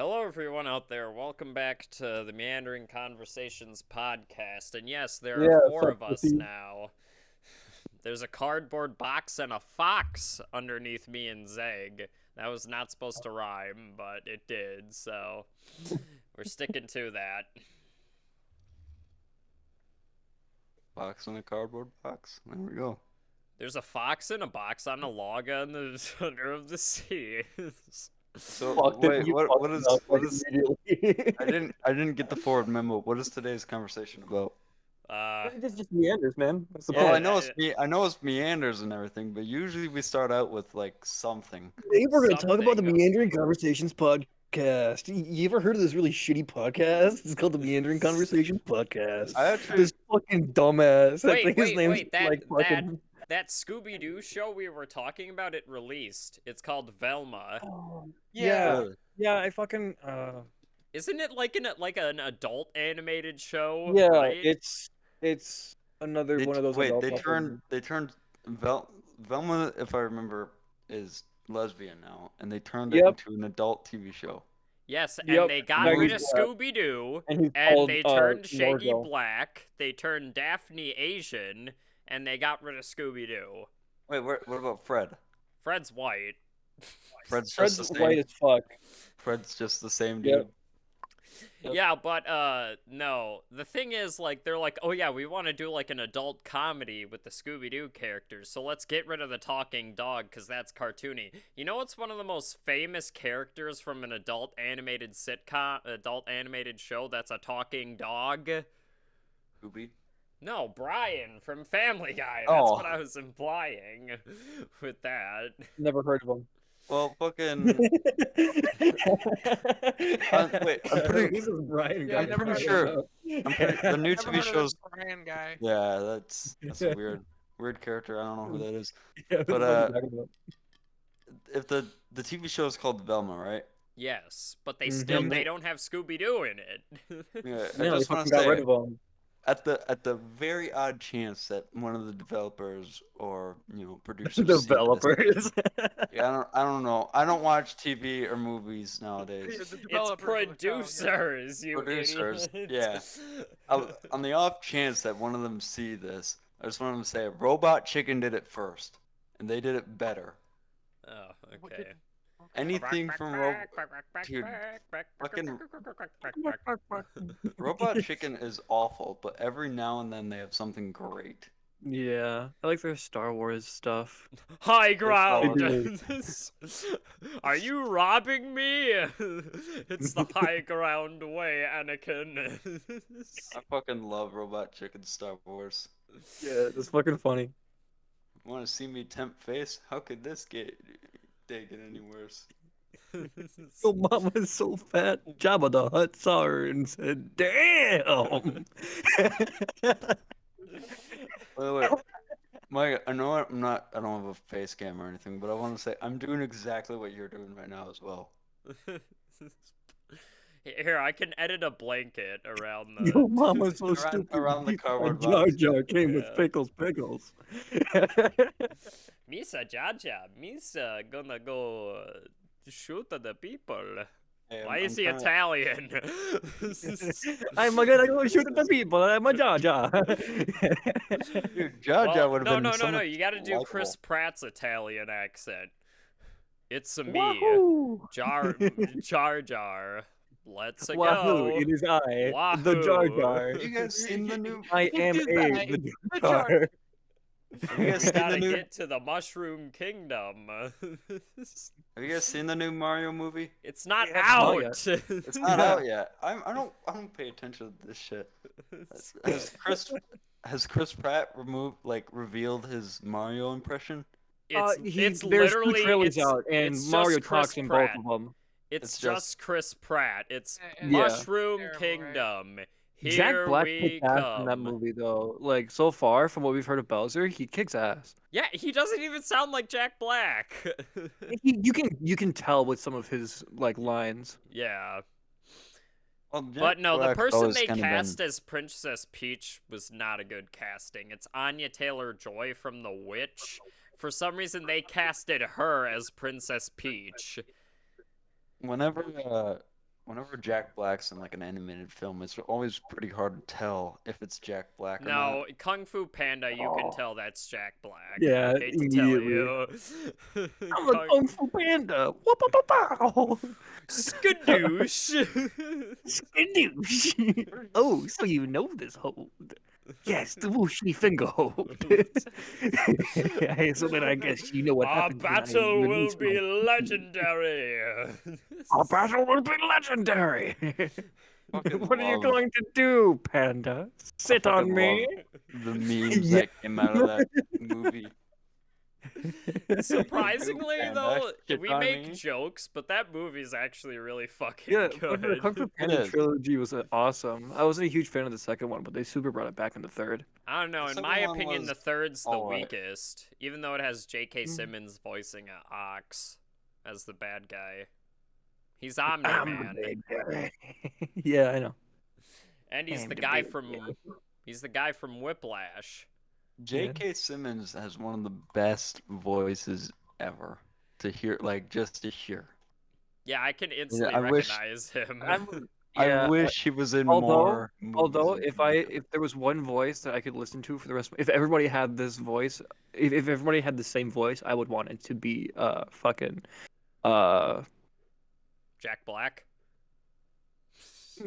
Hello, everyone out there. Welcome back to the Meandering Conversations podcast. And yes, there are Yeah, four fuck of us pussy. now. There's a cardboard box and a fox underneath me and Zeg. That was not supposed to rhyme, but it did, so we're sticking to that. Box in a cardboard box. There we go. There's a fox in a box on a log on the center of the sea. So Fucked it. wait, You what fucked what it is up what like is immediately. I didn't get the forward memo. What is today's conversation about? uh, It's just meanders, man. That's the Well, I yeah, point. know it's meanders and everything, but usually we start out with like something. Today we're going to talk about the something. Meandering Conversations podcast. You ever heard of this really shitty podcast? It's called the Meandering Conversations podcast. I actually This fucking dumbass. I Wait, think his wait, name's wait. That like that fucking. that Scooby Doo show we were talking about, it released. It's called Velma. Oh, Yeah, yeah, really yeah. I fucking. Isn't it like an adult animated show, Yeah, right? it's another one of those wait, adult they fucking. turned Velma, if I remember, is lesbian now, and they turned it Yep, into an adult TV show. Yes, and yep. they Now got rid he's of black, Scooby Doo, and he's and called they turned Shaggy Norville. black. They turned Daphne Asian, and they got rid of Scooby Doo. Wait, what about Fred? Fred's white. Fred's just Fred's the same. white as fuck. Fred's just the same Yep. dude. Yep. Yeah, but no. The thing is, like, they're like, oh yeah, we want to do like an adult comedy with the Scooby-Doo characters, so let's get rid of the talking dog because that's cartoony. You know what's one of the most famous characters from an adult animated sitcom, adult animated show that's a talking dog? Scooby. No, Brian from Family Guy. That's Oh. what I was implying with that. Never heard of him. Well, fucking. Wait, I'm pretty. This is Brian. Yeah, I'm never pretty heard sure. The new never TV heard of shows. this Brian guy. Yeah, that's a weird character. I don't know who that is. Yeah, But, what the fuck is that? If the TV show is called Velma, right? Yes, but they still Mhm. they don't have Scooby-Doo in it. Yeah, I Yeah, they just want fucking to got rid say, of him. at the very odd chance that one of the developers or producers see this- Developers. Yeah, I don't know. I don't watch TV or movies The nowadays. It's developers will count, yeah. producers, you Producers, idiot. yeah. On the off chance that one of them see this, I just want to say Robot Chicken did it first, and they did it better. Oh, What okay. did- Anything from Dude, fucking Robot Chicken is awful, but every now and then they have something great. Yeah, I like their Star Wars stuff. High ground. do. Are you robbing me? It's the high ground way, Anakin. I fucking love Robot Chicken Star Wars. Yeah, it's fucking funny. Want to see me tempt face? How could this get any worse? Your mama's so fat. Jabba the Hutt saw her and said, "Damn." Wait. Mike, I know I don't have a face cam or anything, but I want to say I'm doing exactly what you're doing right now as well. Here, I can edit a blanket around Your the. mama's so stupid. around the My cardboard Jar box. Jar came Yeah. with pickles. Misa Jaja, Misa gonna go shoot at the people. Hey, Why I'm is he trying to- Italian? I'm gonna go shoot at the people. I'm a Jar Jar. Dude, Jar Jar Well, would have no, been no, so no. much You gotta do likable. Chris Pratt's Italian accent. It's me, Wahoo! Jar Jar. Let's Wahoo! go. It is I, the Jar Wahoo. Jar. Have you guys seen the new? I am It is a I, the the Jar. Jar. Have you guys We seen the gotta new? get to the Mushroom Kingdom. Have you guys seen the new Mario movie? It's not Yeah, not out. It's not out yet. I don't pay attention to this shit. Has Chris Pratt revealed his Mario impression? It's There's literally two trailers it's, out, and it's Mario just Chris talks in Pratt. both of them. It's It's just Chris Pratt. It's And Yeah. Mushroom terrible, right? Kingdom. Here Jack Black we kicks ass in that come. movie, though. Like so far, from what we've heard of Bowser, he kicks ass. Yeah, he doesn't even sound like Jack Black. You can tell with some of his like lines. Yeah. Well, Jack But no, the Black's person always they kinda cast been- as Princess Peach was not a good casting. It's Anya Taylor-Joy from The Witch. For some reason, they casted her as Princess Peach. whenever whenever Jack Black's in like an animated film, it's always pretty hard to tell if it's Jack Black or not. No, Kung Fu Panda, you can Oh. tell that's Jack Black. Yeah, Hate to tell immediately. you. I'm a Kung Fu Panda. Whoop-a-pow-pow. Skadoosh. Skadoosh. Oh, so you know this hold. Yes, the whooshy finger hold. So then I guess you know what Our happens when I battle will release be my- legendary. Our battle will be legendary. Fucking What are you love- going to do, Panda? Sit on fucking me? love the memes Yeah. that came out of that movie. Surprisingly, Panda, though, shit we on make me. jokes, but that movie's actually really fucking Yeah, but the good. Kung Fu Panda is. trilogy was awesome. I wasn't a huge fan of the second one, but they super brought it back in the third. I don't know. The In second my one opinion, was the third's the alright. weakest, even though it has J.K. Mm. Simmons voicing Ox as the bad guy. He's I'm the Omni-Man, big guy. Yeah, I know. and he's I'm the the guy big from guy. he's the guy from Whiplash. J.K. Simmons has one of the best voices ever to hear, like just to hear. Yeah, I can instantly I wish- recognize him. Yeah, I wish he was in although- more movies. although and if there was one voice that I could listen to for the rest, if everybody had this voice, if everybody had the same voice, I would want it to be fucking Jack Black.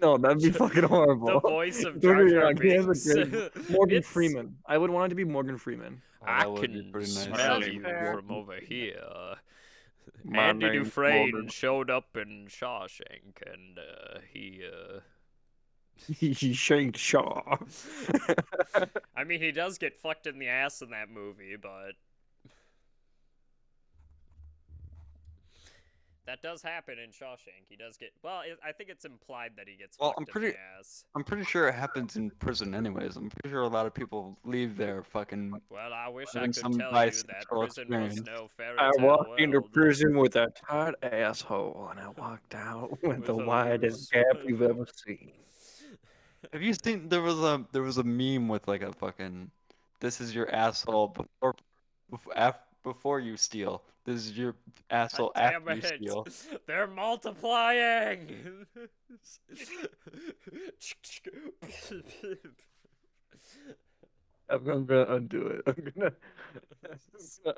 no, that'd be fucking horrible. The voice of Don't Jar get me Jar wrong, he has a Binks. great Morgan It's- Freeman. I would want it to be Morgan Freeman. I that would be can pretty nice. smell That's you fair. from over here. My Andy name's Dufresne Morgan. showed up in Shawshank, and he. He shanked Shaw. I mean, he does get fucked in the ass in that movie, but that does happen in Shawshank. He does get. Well, I think it's implied that he gets Well, fucked I'm in pretty- the ass. I'm pretty sure it happens in prison anyways. I'm pretty sure a lot of people leave there fucking. Well, I wish I having could some tell you that bisexual prison was experience. no fairy I tale walked into world. prison with a tight asshole, and I walked out with the With a widest loose- gap you've ever seen. Have you seen there was a meme with like a fucking this is your asshole before you steal. This is your asshole Damn after you it! steal. They're multiplying. I'm gonna undo it. I'm gonna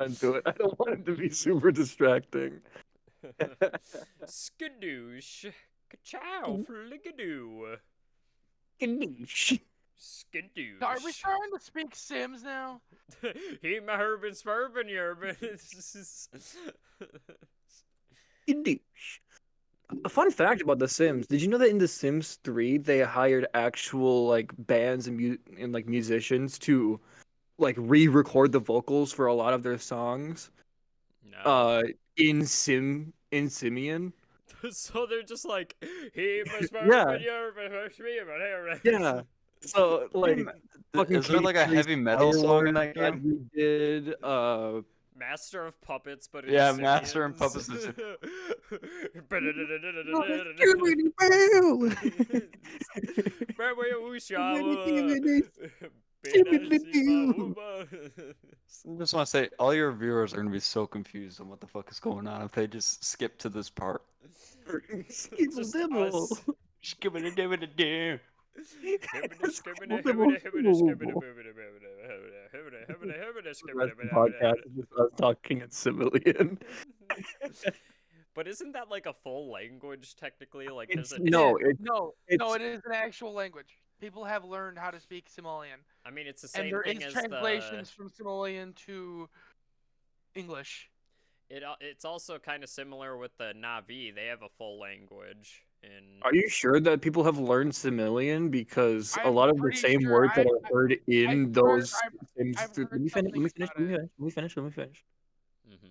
undo it. I don't want it to be super distracting. Skadoosh, ka-chow, flickadoo, Ganoush. skadoosh. Are we starting to speak Sims now? He my Herbin Spurbin Yerbin. Ganoush. A fun fact about The Sims: did you know that in The Sims 3 they hired actual like bands and like musicians to like re-record the vocals for a lot of their songs? No. In Simian. So they're just like he my Yeah. Spurbin Yerbin. Yeah. So like fucking Is there like a Katy heavy metal Perry's song in Firework that game? we did Master of Puppets, but in Yeah, Master of Simians. Puppets is- I just want to say, all your viewers are gonna be so confused on what the fuck is going on if they just skip to this part. Just us. Skip-a-da-da-da-da. Podcast is just us talking in Simian. But isn't that like a full language technically? Like It's, there's a no, It is. it, No, it's- it is an actual language. People have learned how to speak Simoleon, I mean it's the and same there thing is as translations from Simoleon to English. it's also kind of similar with the Navi. They have a full language in Are you sure that people have learned Simian? Because a I'm lot of the pretty same sure words that are heard in heard- those I've Sims. heard something about it. Let me finish. Mhm.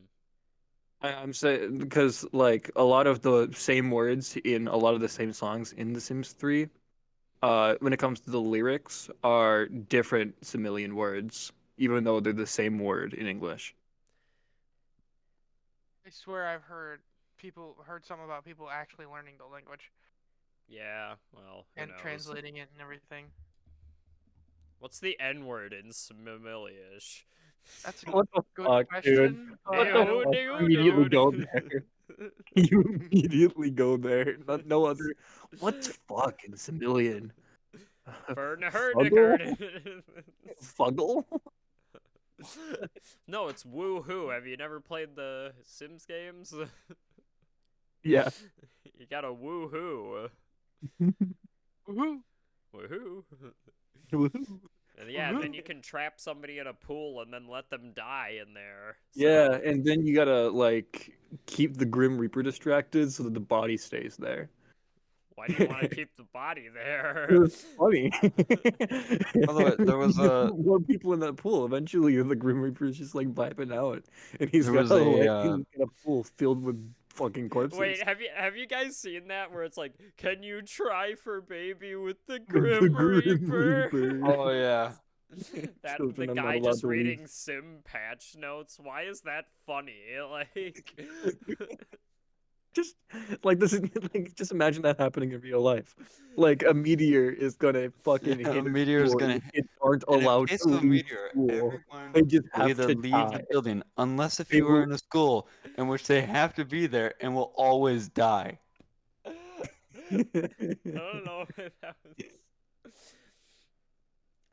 I'm saying because like a lot of the same words in a lot of the same songs in The Sims 3, when it comes to the lyrics, are different Simian words, even though they're the same word in English. I swear I've heard something about people actually learning the language Yeah, well, who and knows? translating it and everything. What's the N word in Similish? That's a What the good fuck, dude? question. What Hey, the oh, fuck? dude, Immediately dude. go there. You immediately go there. No other. What's fucking Similian? Fuggle? Fernerherdigarden. Fuggle? No, it's woohoo. Have you never played the Sims games? Yeah. You gotta woohoo. Woohoo! Woohoo. Woohoo. And yeah, then you can trap somebody in a pool and then let them die in there. So, Yeah, and then you gotta like keep the Grim Reaper distracted so that the body stays there. why do you want to keep the body there? It was funny. By the way, there was You a put more people in that pool. Eventually, the Grim Reaper's just like vibing out, and he's there got was a a lady in a pool filled with fucking corpses. Wait, have you guys seen that where it's like, can you try for baby with the The Grim Grim Reaper? Reaper. oh yeah. That the Children are not guy allowed just to leave. reading sim patch notes. Why is that funny? Like, Just like this is like just imagine that happening in real life. Like a meteor is gonna fucking Yeah, hit a a meteor is school gonna and hit. kids aren't And in allowed case to of a leave meteor, school. everyone They just will have either to leave die. the building unless if They you are will. in a school in which they have to be there and will always die. I don't know if that was.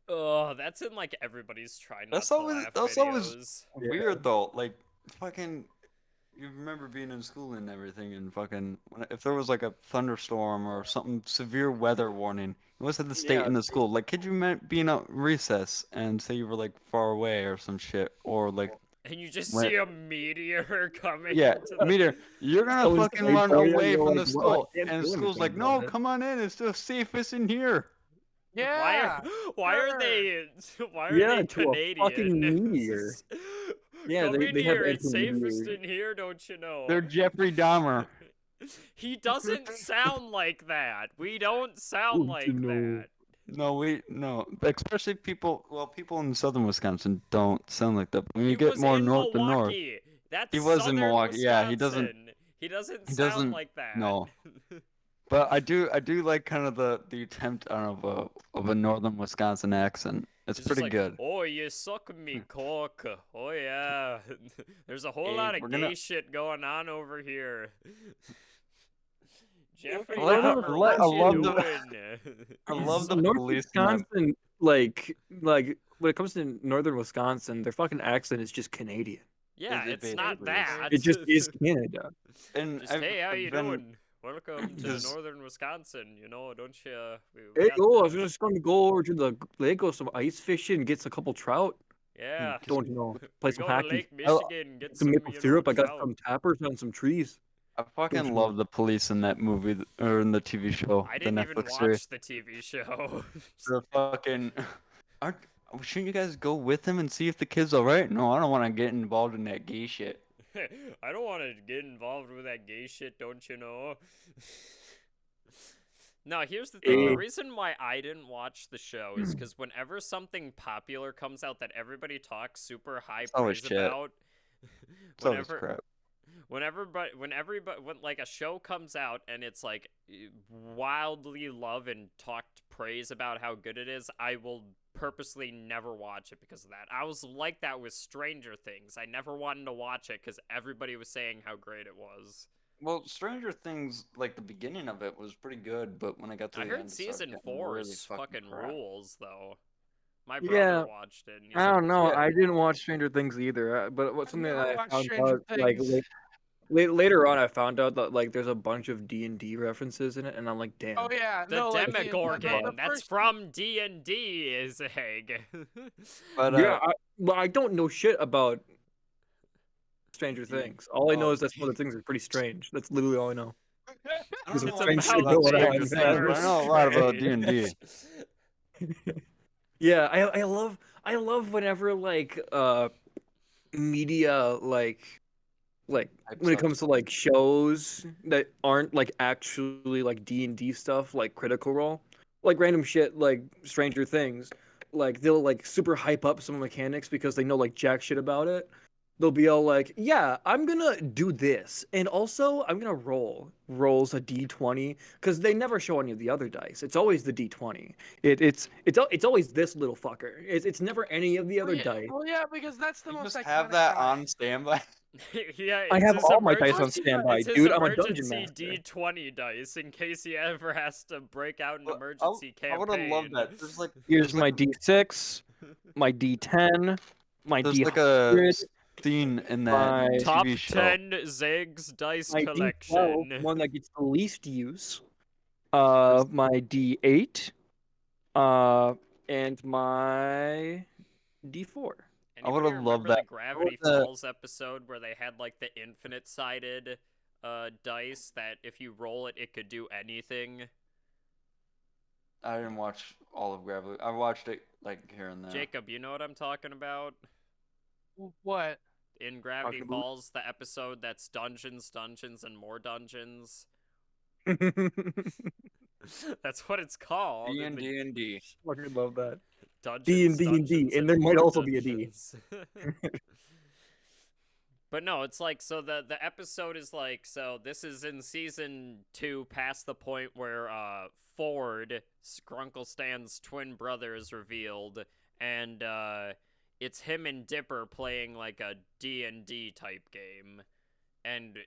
Oh, that's in like everybody's try not That's to always laugh that's always videos. weird though. Like fucking you remember being in school and everything and fucking if there was like a thunderstorm or something severe weather warning, you always had to stay Yeah, in the school. Like could you being out recess and say you were like far away or some shit or like And you just when see a meteor coming yeah, into the. meteor, you're gonna tell us fucking safe run for you. away You're from like, the well, I school can't and the do school's anything like, about no, it. come on in, it's the safest in here. Yeah. Why are sure. they why are Yeah, they to a Canadian? fucking This meteor. is- Yeah, Come in they have here, it's safest anti-meteor. in here, don't you know? They're Jeffrey Dahmer. He doesn't sound like that. We don't sound Don't you like know? that. No, especially people in southern Wisconsin don't sound like that. But when you He get was more in north to north, Milwaukee. That's he was in southern Milwaukee. Yeah, Wisconsin. He doesn't he sound doesn't, like that. no. But I do like kind of the attempt of a northern Wisconsin accent. It's It's just pretty like, good. oh, you suck me cock. Oh, yeah. There's a whole Hey, lot of we're gay gonna- shit going on over here. Jeffrey I like the- Dahmer, I what love you the- doing? I love the North police in that. Wisconsin, like when it comes to northern Wisconsin, their fucking accent is just Canadian. Yeah, It it's not basically is. that. It just is Canada. And Just, hey, how you been, doing? Welcome to Because- northern Wisconsin. You know, don't you? Hey, got I was the- just going to go over to the lake, go some ice fishing, get a couple trout. Yeah. Don't you know? Play We some go to hacky. Lake Michigan, get Some some, maple you know, syrup. I got trout. some tappers on some trees. I Don't fucking you love the police in that movie or in the TV show, I the didn't even Netflix series. watch the TV show. The fucking aren't shouldn't you guys go with him and see if the kid's all right? No, I don't want to get involved in that gay shit. I don't want to get involved with that gay shit, don't you know? No, here's the thing. The reason why I didn't watch the show is because whenever something popular comes out that everybody talks super high always praise shit. about, It's always crap. when like a show comes out and it's like wildly love and talked praise about how good it is, I will purposely never watch it because of that. I was like that with Stranger Things. I never wanted to watch it because everybody was saying how great it was. Well, Stranger Things, like the beginning of it was pretty good, but when I got to I the heard end, it started season getting 4 really is fucking fucking crap. rules though. My Yeah, brother watched it. And he's I like, don't "It's know. good." I didn't watch Stranger Things either. But what's I've something never that I watched found Stranger out, like Things. later on, I found out that like there's a bunch of D&D references in it, and I'm like, damn. Oh yeah, The no, like Demogorgon. the That's first- from D&D, is Egg. But Yeah, well, I don't know shit about Stranger Things. All I know Oh. is that some of the things are pretty strange. That's literally all I know. I It's don't know It's much strange about to go about on Stranger things that Things, are but I know a lot about strange. D&D. Yeah, I love whenever like media like when it comes to like shows that aren't like actually like D&D stuff, like Critical Role, like random shit like Stranger Things, like they'll like super hype up some mechanics because they know like jack shit about it. They'll be all like, "Yeah, I'm gonna do this, and also I'm gonna rolls a d20," because they never show any of the other dice. It's always the d20. It's always this little fucker. It's never any of the other dice. Well, yeah, because that's the You most just iconic have that die. on standby. Yeah, I it's have his all my dice on emergency. standby, It's his dude. I'm a dungeon emergency master. D20 dice in case he ever has to break out an Well, emergency I would have loved campaign. that. There's like Here's my D6, my D10, my there's like a D100, scene in that my Top TV show. 10 Zeg's dice my D12, collection. one that gets the least use. My D8, and my D4. I would Anybody have loved remember that. the Gravity That Falls episode where they had like the infinite sided dice that if you roll it, it could do anything? I didn't watch all of Gravity. I watched it like here and there. Jacob, you know what I'm talking about? What? In Gravity Talking about- Falls, the episode that's Dungeons, Dungeons, and More Dungeons. That's what it's called. in the- D&D. Fucking love that. Dungeons, D&D, Dungeons, and there might More also be a D. Dungeons. But no, it's like, so the episode is like, so this is in season 2, past the point where Ford, Grunkle Stan's twin brother, is revealed, and it's him and Dipper playing like a D&D type game. And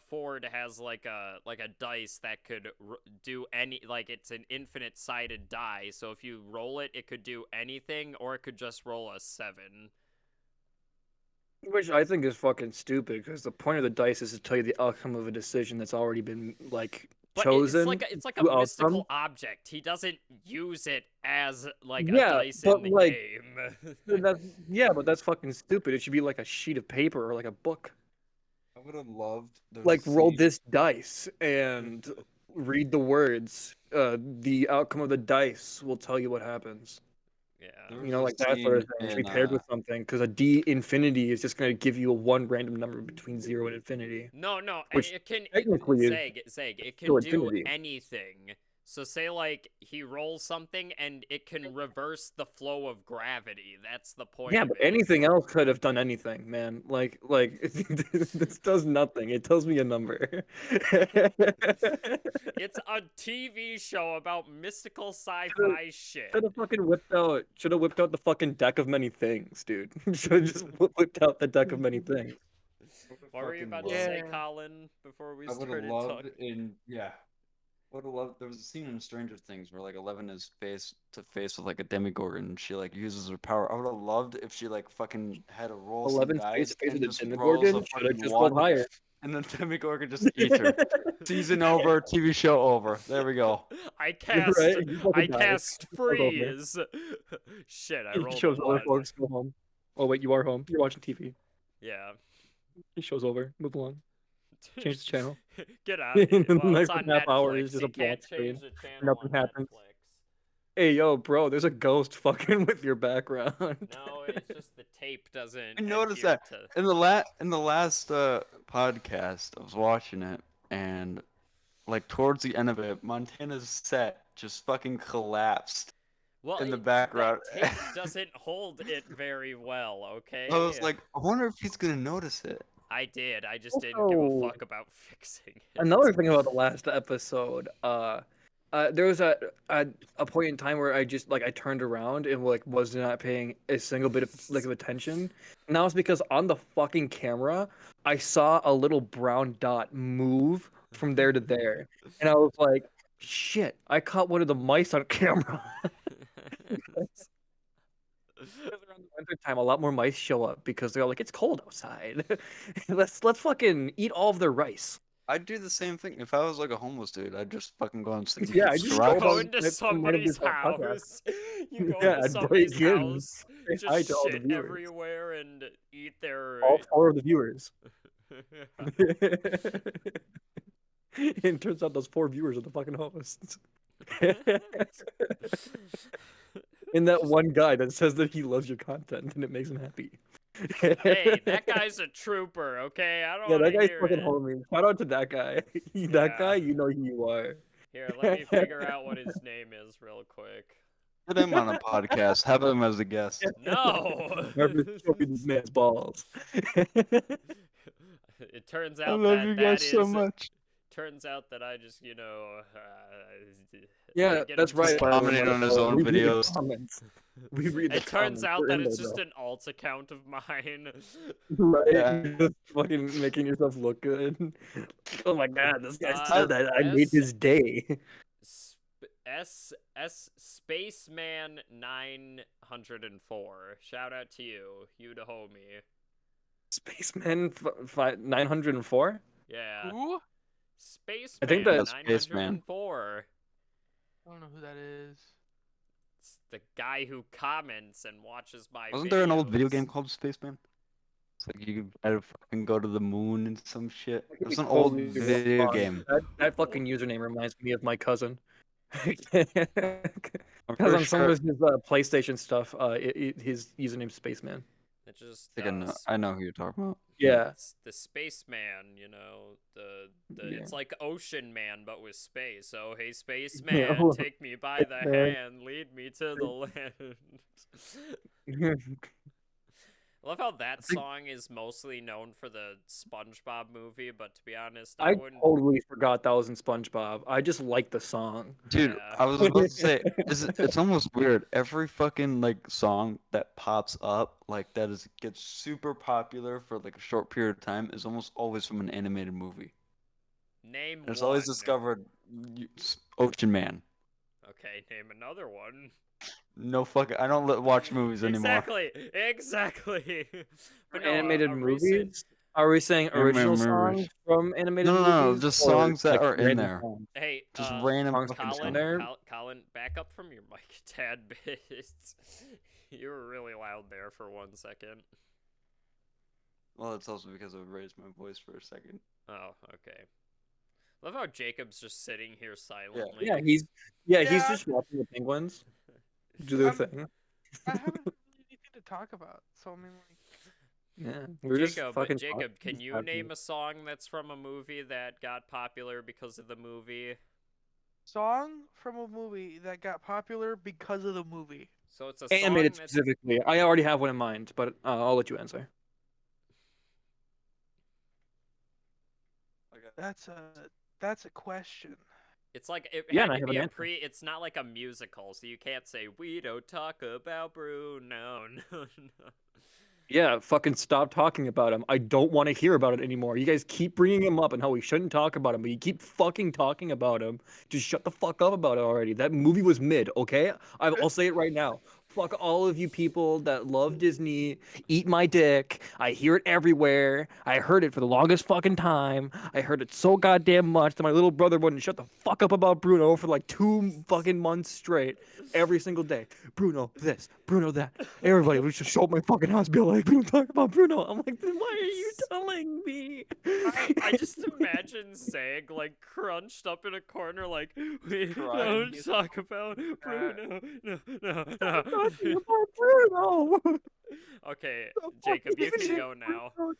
Ford has like a dice that could do any, like, it's an infinite sided die, so if you roll it, it could do anything, or it could just roll a 7. Which I think is fucking stupid, because the point of the dice is to tell you the outcome of a decision that's already been, like, But chosen. it's like a to mystical outcome. object. He doesn't use it as like a Yeah, dice but, in the like, game. Yeah, but that's fucking stupid. It should be like a sheet of paper or like a book. I would have loved. Like, roll this dice and read the words. The outcome of the dice will tell you what happens. Yeah. You know, like that sort of thing. It should be paired with something, because a D infinity is just going to give you a one random number between 0 and infinity. No, Which it can technically is Zeg, it still can do infinity. anything. So say like he rolls something and it can reverse the flow of gravity. That's the point. Yeah, of but it. anything else could have done anything, man. Like this does nothing. It tells me a number. It's a TV show about mystical sci-fi shit. Should have whipped out the fucking deck of many things, dude. Should have just whipped out the deck of many things. What were you about to Yeah. say, Colin? Before we I would have started loved talking. would have loved. There was a scene in Stranger Things where like Eleven is face to face with like a demigorgon, and she like uses her power. I would have loved if she like fucking had a roll some 11 dice face to face and with a just rolls Demogorgon a should have fucking just rolled one, higher. and then demigorgon just eats her. Season over, TV show over. There we go. I cast right, you fucking I died. cast It's over. freeze. Shit, I rolled a Show's over, 1. folks. Go home. Oh wait, you are home. You're watching TV. Yeah. The show's over. Move along. Change the channel. Get out of here. The Well, it's next on half Netflix. hour is just You a can't black change screen. the channel Nothing on happens. Netflix. Hey yo, bro, there's a ghost fucking with your background. No, it's just the tape doesn't. I noticed adhere that to- in the last podcast. I was watching it, and like towards the end of it, Montana's set just fucking collapsed Well, in the that background. tape doesn't hold it very well. Okay. I was like, I wonder if he's gonna notice it. I did. I just didn't give a Also, fuck about fixing it. Another thing about the last episode, there was a point in time where I just like I turned around and like was not paying a single bit of attention, and that was because on the fucking camera I saw a little brown dot move from there to there, and I was like, shit, I caught one of the mice on camera. Because around the winter time, a lot more mice show up because they're like, it's cold outside. let's fucking eat all of their rice. I'd do the same thing if I was like a homeless dude. I'd just fucking go and sleep. Yeah, I just Scratch. Go about into it from one of somebody's these podcasts. house. You go Yeah, into I'd somebody's break in, house, say hi just to all the shit viewers. everywhere, and eat their. All 4 of the viewers. It turns out those 4 viewers are the fucking hosts. And that one guy that says that he loves your content and it makes him happy. Hey, that guy's a trooper. Okay, I don't Yeah, want that to guy's hear fucking it. homie. Shout out to that guy. Yeah. That guy, you know who you are. Here, let me figure out what his name is real quick. Put him on a podcast. Have him as a guest. No. Whoever showed me this man's balls. It turns I out love that you that guys so is- much. turns out that I just, Yeah, get that's into right. Just commenting on his own We read the videos. comments. We read the It turns comments. out We're that in it's there, just bro. an alt account of mine. Right? Yeah. You're just fucking making yourself look good. Oh my god, this guy Uh, said that I made S- his day. Spaceman 904. Shout out to you, you the homie. Spaceman 904? Yeah, Who? I think Spaceman that That's Spaceman. 904. I don't know who that is. It's the guy who comments and watches my Wasn't there an old video videos. game called Spaceman? It's like you had to fucking go to the moon and some shit. I It could be was an old totally video wrong. game. That fucking username reminds me of my cousin. I'm Because pretty on some of sure. his PlayStation stuff, his username's Spaceman. It just I think I know who you're talking about. Yeah. it's the spaceman, the Yeah. it's like Ocean Man but with space. Oh hey Yeah. spaceman, take me by the Man. hand, lead me to the land. I love how that think- song is mostly known for the SpongeBob movie, but to be honest, I wouldn't. totally forgot that was in SpongeBob. I just like the song. Dude, Yeah. I was about to say, it's almost weird. Every fucking like song that pops up, like gets super popular for like a short period of time, is almost always from an animated movie. Name There's one. always discovered Ocean Man. Okay, name another one. No fucking, I don't watch movies anymore. Exactly. But no, Animated a movies? recent. Are we saying original songs from animated No, no, no, movies? just or, songs that like, are in random there. songs? Hey, Just random songs fucking from Colin, there? Colin, back up from your mic a tad bit. You were really loud there for 1 second. Well, it's also because I raised my voice for a second. Oh, okay. Love how Jacob's just sitting here silently. Yeah, he's Yeah. just watching the penguins do their I'm- thing. I haven't really anything to talk about, so I mean, like, Yeah, we're just Jacob, fucking Jacob, can just you happy. name a song that's from a movie that got popular because of the movie? song from a movie that got popular because of the movie. So it's a song Animated that's specifically. I already have one in mind, but I'll let you answer. That's a question. it's like it Yeah, had and I to have be an a answer. it's not like a musical, so you can't say we don't talk about Bruno. No. Yeah, fucking stop talking about him. I don't want to hear about it anymore. You guys keep bringing him up and how we shouldn't talk about him, but you keep fucking talking about him. Just shut the fuck up about it already. That movie was mid, okay? I'll say it right now. Fuck all of you people that love Disney. Eat my dick. I hear it everywhere. I heard it for the longest fucking time. I heard it so goddamn much that my little brother wouldn't shut the fuck up about Bruno for like 2 fucking months straight. Every single day. Bruno this, Bruno that. Everybody would just show up my fucking house and be like, we don't talk about Bruno. I'm like, then why are you telling me? I just imagine Zag like crunched up in a corner, like we Crying. don't talk about Bruno. No. Talking about Bruno. Okay, The fuck Jacob, is you can it, go now. Bruno,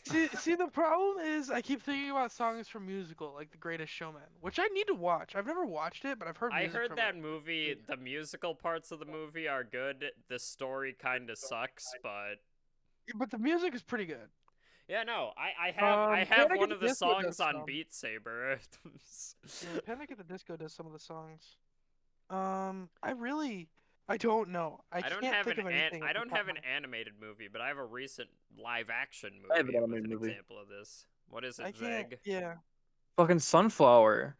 dude? See, the problem is I keep thinking about songs from musical, like The Greatest Showman, which I need to watch. I've never watched it, but I've heard. I Music heard from that it. movie. The musical parts of the movie are good. The story kind of sucks, but But the music is pretty good. yeah, no, I have Panic at one the of the Disco songs does on some. Beat Saber. Yeah, Panic at the Disco does some of the songs. I don't know. I don't can't have think an of anything. I off the don't top have of an my- animated movie, but I have a recent live action I have movie an with animated an movie. example of this. What is I it, can't. Zag? Yeah. Fucking Sunflower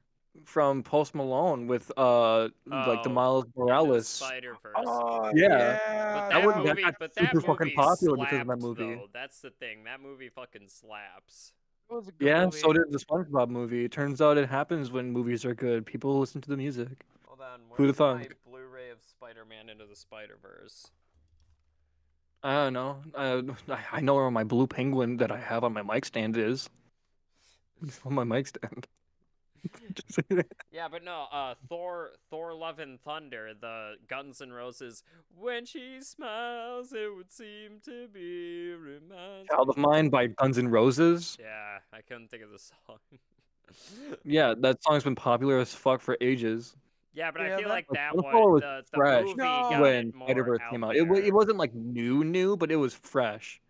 from Post Malone with like the Oh, Miles Morales. Spider Verse. Oh Yeah. yeah. But That that got that super fucking movie popular slapped, because of that movie. though. That's the thing. That movie fucking slaps. It was a good Yeah, movie. so did the SpongeBob movie. It turns out it happens when movies are good. People listen to the music. Hold on, Who'da where's my thunk? Blu-ray of Spider-Man Into the Spider-Verse? I don't know. I know where my blue penguin that I have on my mic stand is. It's on my mic stand. Just saying it. Yeah, but no, Thor, Love and Thunder, the Guns N' Roses. When she smiles, it would seem to be reminds Child me. of Mine by Guns N' Roses. Yeah, I couldn't think of the song. Yeah, that song's been popular as fuck for ages. Yeah, but I Yeah, feel that- like that Sunflower one, was the fresh movie No. got when it more Spider-Verse out came out. there. It wasn't like new, but it was fresh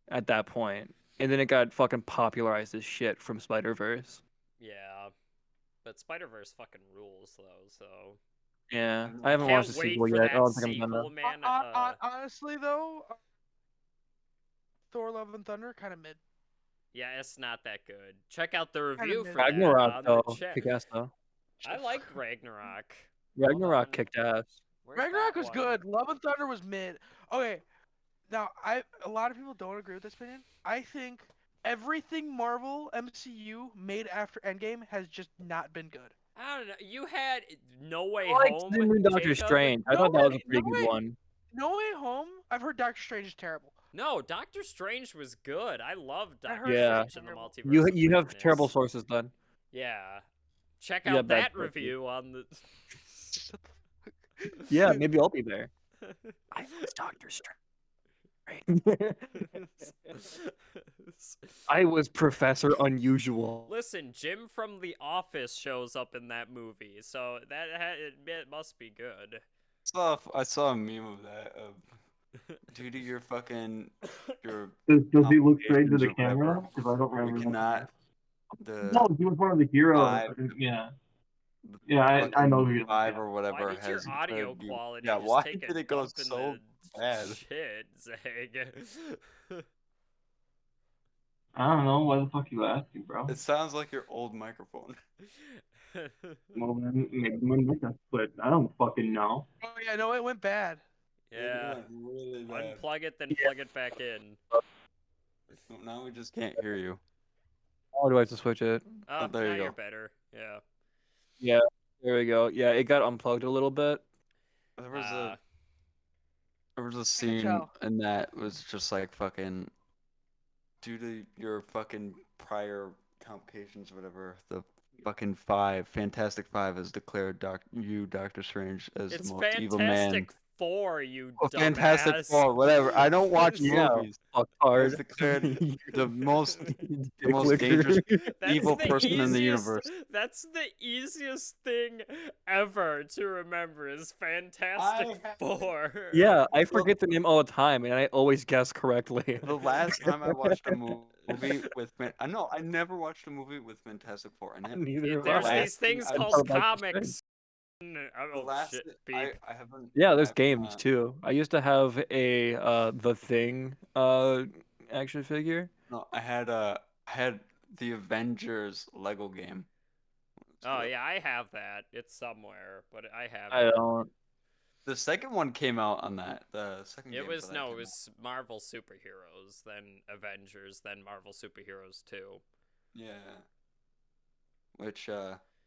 at that point. And then it got fucking popularized as shit from Spider-Verse. Yeah, but Spider-Verse fucking rules though. So Yeah, Mhm. I haven't watched the can't wait sequel for yet. I that don't think I'm gonna. sequel, man. Honestly though, Thor: Love and Thunder kind of mid. Yeah, it's not that good. Check out the Kinda review mid. for that Ragnarok on the though, chat. kick ass though. I liked Ragnarok. Hold Ragnarok on. kicked ass. Where's Ragnarok that was one? good. Love and Thunder was mid. Okay, now a lot of people don't agree with this opinion. I think everything Marvel MCU made after Endgame has just not been good. I don't know. You had No Way I liked Home, the new Doctor Jacob. Strange. I No thought that was way, a pretty no good way, one. No Way Home. I've heard Doctor Strange is terrible. No, Doctor Strange was good. I loved I Doctor heard Yeah. it's Strange in the terrible. Multiverse of You have terrible Madness. sources then. Yeah. Check You out have bad that sources. review on the. Yeah, maybe I'll be there. I was Doctor Strange. I was Professor Unusual. Listen, Jim from The Office shows up in that movie, so it must be good. I saw a meme of that due to your fucking your Does he look straight to complications the or camera? whatever, Because I don't we remember cannot No, the he was one of the heroes. five Yeah. the Yeah, I know fucking who you're five yeah. or Why whatever did your has audio declared you. quality Yeah, just why take a did it go dump in so the bad? shit, Zeg? I don't know. Why the fuck you asking, bro? It sounds like your old microphone. Well, then maybe my mic got split. I don't fucking know. Oh yeah, no, it went bad. It Yeah. went really bad. Unplug it, then plug it back in. Now we just can't hear you. How do I have to switch it? Oh, There now you you're go. better. Yeah. Yeah, there we go. Yeah, it got unplugged a little bit. There was Uh, a there was a I can scene tell. in that was just like fucking due to your fucking prior complications or whatever, the fucking Fantastic Five has declared Doctor Strange as it's the most evil man. Fantastic Four, you Oh, dumbass. Fantastic Four, whatever. I don't watch Yeah, movies. fuck Has hard. declared the most Dick licker. dangerous That's evil the person in the easiest. universe. That's the easiest thing ever to remember is Fantastic Four. Yeah, I Well, forget the name all the time, and I always guess correctly. the last time I watched a movie with I know I never watched a movie with Fantastic Four in it. Neither have There's I. these things I- called Doctor comics. The Oh last shit! I Beep. haven't. Yeah, I there's have games not. too. I used to have a The Thing action figure. No, I had the Avengers Lego game. Oh So yeah, I have that. It's somewhere, but I have I it. don't. the second one came out on that. The second It game was for that no, it came was Marvel superheroes, then Avengers, then Marvel superheroes 2. out. Yeah. Which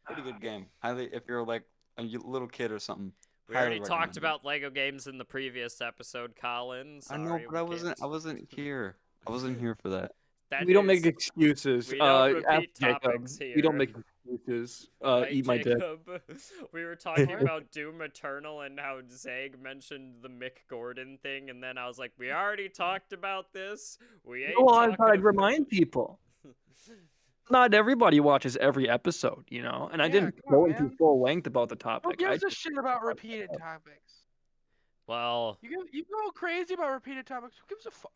pretty good game. Highly if you're like a little kid or something. We Highly already talked recommend it. about Lego games in the previous episode, Colin. I know, Sorry, but we can't. I wasn't here. I wasn't here for that. That We don't make is- excuses. we don't Ask repeat Jacob. topics We don't here. make excuses. Right, Eat my dick. Jacob? We were talking about Doom Eternal and how Zeg mentioned the Mick Gordon thing, and then I was like, we already talked about this. We ain't Well, I talking thought I'd about remind people. Not everybody watches every episode, you know, and I Yeah, didn't come on, go into man. full length about the Who topic. I gives a just, shit about repeated topics? Well, You go crazy about repeated topics. Who gives a fuck?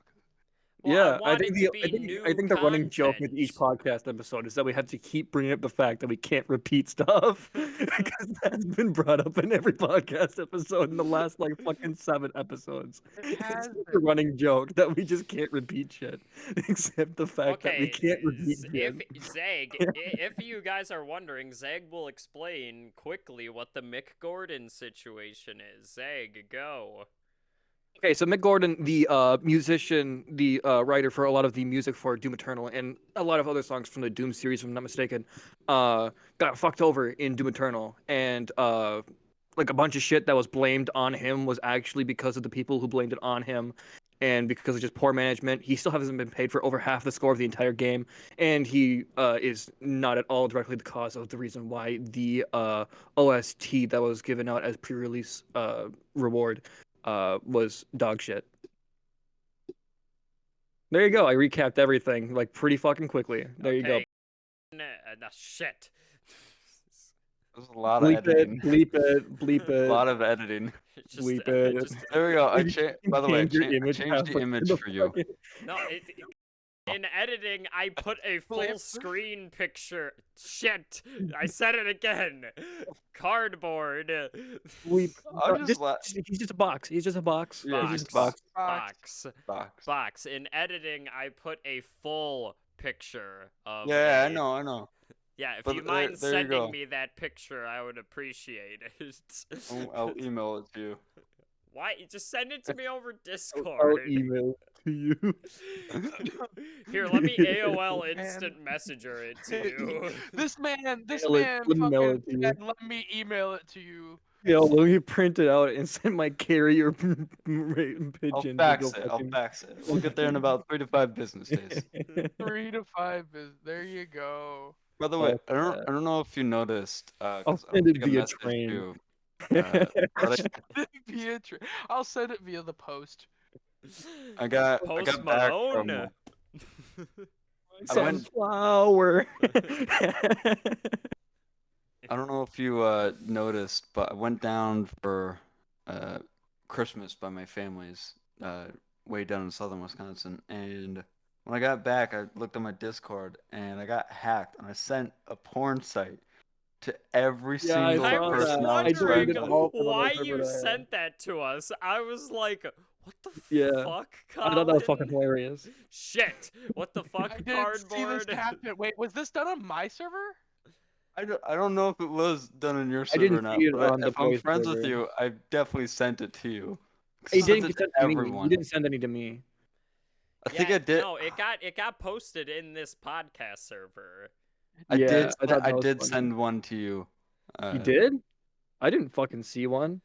yeah, I want it to be I think the running joke with each content. podcast episode is that we have to keep bringing up the fact that we can't repeat stuff because that's been brought up in every podcast episode in the last like fucking 7 episodes. It It's has just a been. running joke that we just can't repeat shit, except the fact that we Okay, can't repeat if shit. Zeg, if you guys are wondering, Zeg will explain quickly what the Mick Gordon situation is. Zeg, go. Okay, so Mick Gordon, the musician, the writer for a lot of the music for Doom Eternal and a lot of other songs from the Doom series, if I'm not mistaken, got fucked over in Doom Eternal, and like a bunch of shit that was blamed on him was actually because of the people who blamed it on him, and because of just poor management. He still hasn't been paid for over half the score of the entire game, and he is not at all directly the cause of the reason why the OST that was given out as pre-release reward was dog shit. There you go. I recapped everything like pretty fucking quickly. There you go. Shit. There's a lot of Bleep editing. it, bleep it, bleep A it. lot of editing. Bleep it. There we go. You By the way, I change your image changed the halfway image through for you. No, In editing, I put a full Flip. screen picture. Shit, I said it again. Cardboard. I'll just let He's just a box. He's just a box. Yeah, He's just a box. box. box. In editing, I put a full picture of. Yeah, a... I know. Yeah, if But you there- mind there you go. sending me that picture, I would appreciate it. I'll email it to you. Why? Just send it to me over I'll Discord. email to you. Here, let me AOL Man. Instant Messenger it to you. This man Let me fucking mail it to you. said, let me email it to you. Yeah, let me print it out and send my carrier pigeon. I'll to fax go it. fucking- We'll get there in about 3 to 5 business days. 3 to 5 is there you go. By the way, Fuck I don't know if you noticed. I'll 'Cause send I'll it take a via message train. too, but I'll send it via the post. I got Post back Malone. from. I went- Sunflower. I don't know if you noticed, but I went down for Christmas by my family's way down in southern Wisconsin, and when I got back, I looked on my Discord and I got hacked, and I sent a porn site to every Yeah, I single I saw was person that. I was wondering friends deleted with. all of them on why the server you that I had. sent that to us. I was like, what the Yeah. fuck, I thought that was Colin? fucking hilarious. Shit, what the fuck, I didn't see this Cardboard? happen. Wait, was this done on my server? I don't know if it was done on your I server didn't or not, see it but on the if I'm boys' friends with server. you, I definitely sent it to you. He I sent didn't it send to it to me. everyone. You didn't send any to me. I think Yeah, I did. No, it got posted in this podcast server. I Yeah, did. I thought I that was did funny. send one to you. You did? I didn't fucking see one.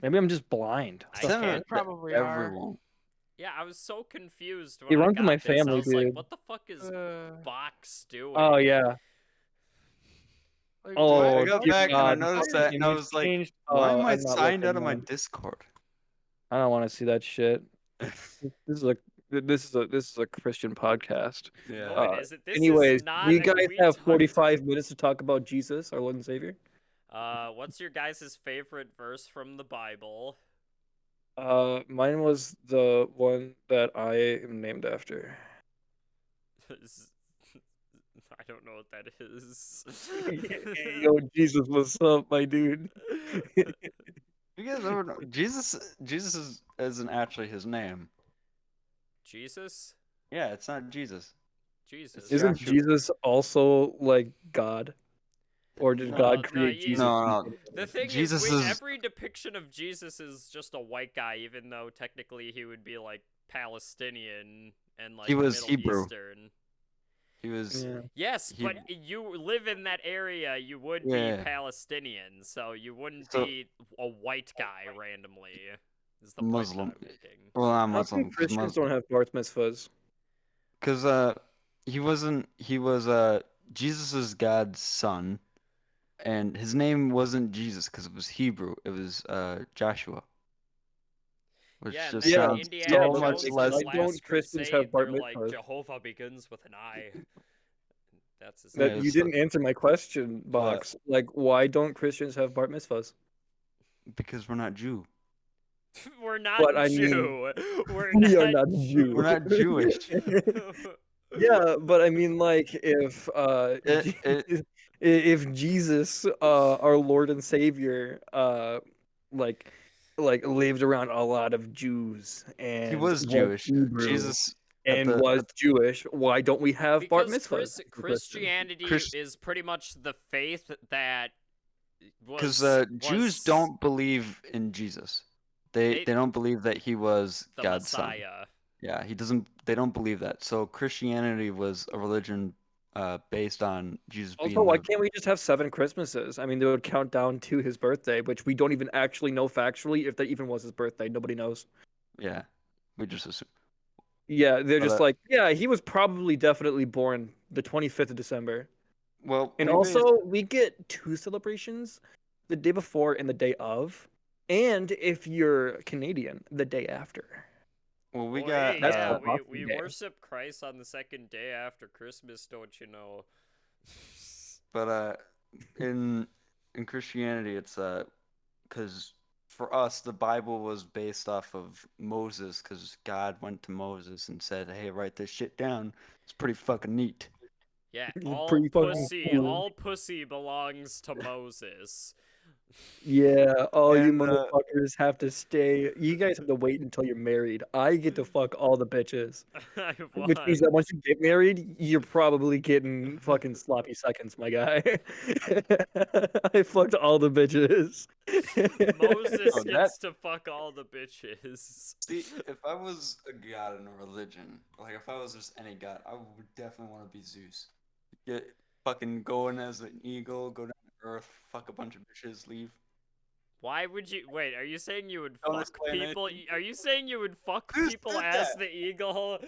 Maybe I'm just blind. I Sent can't- it to Probably are. everyone. Yeah, I was so confused He when I runs in got my this. I family, was like, dude. what the fuck is Uh, Box doing? Oh yeah. like, Oh, I got dear back and I God, noticed fucking that, and I image was like, changed. why am I I'm not signed out looking, of my man. Discord? I don't want to see that shit. This is a Christian podcast. No, Yeah. it isn't. This Anyways, is not. do you guys have talked- 45 minutes to talk about Jesus, our Lord and Savior? What's your guys' favorite verse from the Bible? Mine was the one that I am named after. I don't know what that is. Yo, Jesus, what's up, my dude? You guys ever know Jesus isn't actually his name. Jesus? Yeah, it's not Jesus. Jesus. Isn't Joshua. Jesus also like God? Or did No. God No, create you- Jesus? No. The thing Jesus is, is- every depiction of Jesus is just a white guy, even though technically he would be like Palestinian and like He was Middle Hebrew. Eastern. He was. Yeah. Yes, He- but you live in that area, you would Yeah. be Palestinian, so you wouldn't So- be a white guy randomly. Is the Muslim. point that I'm making. Well, not How Muslim. come Christians don't have bar mitzvahs? Because he wasn't. He was Jesus' God's son, and his name wasn't Jesus because it was Hebrew. It was Joshua. Which Yeah, and just then Yeah, sounds Indiana so but much Jones' less. why Last don't Christians Crusade, have bar they're like mitzvahs? Jehovah begins with an I. That's his Yeah, That name. you it's didn't answer my question, Box. Like, why don't Christians have bar mitzvahs? Because we're not Jew. We're not But I mean, Jew. We're We are not not Jew. We're not Jewish. Yeah, but I mean, like, if It- if Jesus, our Lord and Savior, like lived around a lot of Jews and He was Jewish. Hebrew Jesus and was Jewish, why don't we have bar because mitzvahs? for Christians? Christianity Chris- is pretty much the faith that because was Jews don't believe in Jesus. They They- don't believe that he was the God's son. Messiah. Yeah, he doesn't. They don't believe that. So Christianity was a religion based on Jesus being. Also, why can't we just have 7 Christmases? I mean, they would count down to his birthday, which we don't even actually know factually if that even was his birthday. Nobody knows. Yeah, we just assume. Yeah, they're But, just like, yeah, he was probably definitely born the 25th of December. Well, And we also, we get 2 celebrations, the day before and the day of. And if you're Canadian, the day after. well, we Well, got. hey, That's yeah, the Boxing we Day. worship Christ on the second day after Christmas, don't you know? But in Christianity, it's because for us the Bible was based off of Moses, because God went to Moses and said, "Hey, write this shit down It's pretty fucking neat. Yeah, Pretty fucking cool. all pussy belongs to Moses. Yeah, all you And, motherfuckers have to stay. You guys have to wait until you're married. I get to fuck all the bitches. I Which means that won. once you get married, you're probably getting fucking sloppy seconds, my guy. I fucked all the bitches. Moses Oh, gets to fuck all the bitches. See, if I was a god in a religion, like if I was just any god, I would definitely want to be Zeus. Get fucking going as an eagle, go down to Earth, fuck a bunch of bitches, leave. Why would you wait? Are you saying you would Don't fuck explain people? anything. Are you saying you would fuck Zeus people did as that. the eagle?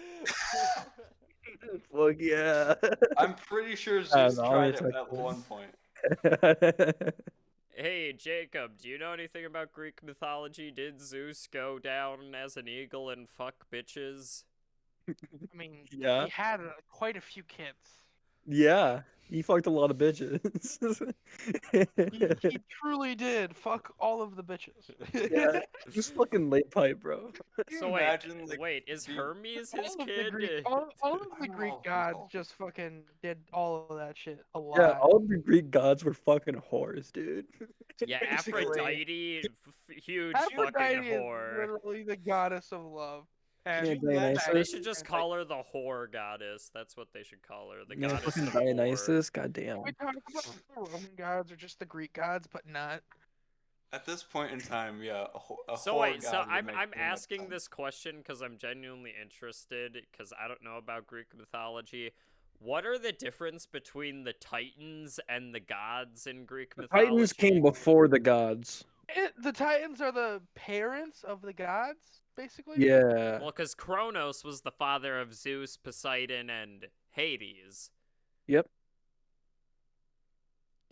Fuck yeah. I'm pretty sure I don't Zeus know, I'm tried it gonna at one point. Hey, Jacob, do you know anything about Greek mythology? Did Zeus go down as an eagle and fuck bitches? I mean, Yeah. he had quite a few kids. Yeah. He fucked a lot of bitches. He truly did fuck all of the bitches. Yeah. He's fucking late pipe, bro. Can you So imagine, like, wait, is being- Hermes his all of the kid? Greek, all of the I'm Greek all gods real. just fucking did all of that shit a Yeah, lot. all of the Greek gods were fucking whores, dude. Yeah, Basically. Aphrodite, huge Aphrodite fucking is whore. literally the goddess of love. And Yeah, Could you imagine- Dionysus. They should just call her the whore goddess. That's what they should call her, the Yeah, goddess fucking of war. Dionysus. Goddamn. we talk about the Roman gods or just the Greek gods, but not. At this point in time, yeah, a So whore wait, so god would I'm make too much asking sense. this question because I'm genuinely interested because I don't know about Greek mythology. What are the difference between the Titans and the gods in Greek The mythology? Titans came before the gods. The Titans are the parents of the gods, basically. Yeah. Well, because Kronos was the father of Zeus, Poseidon, and Hades. Yep.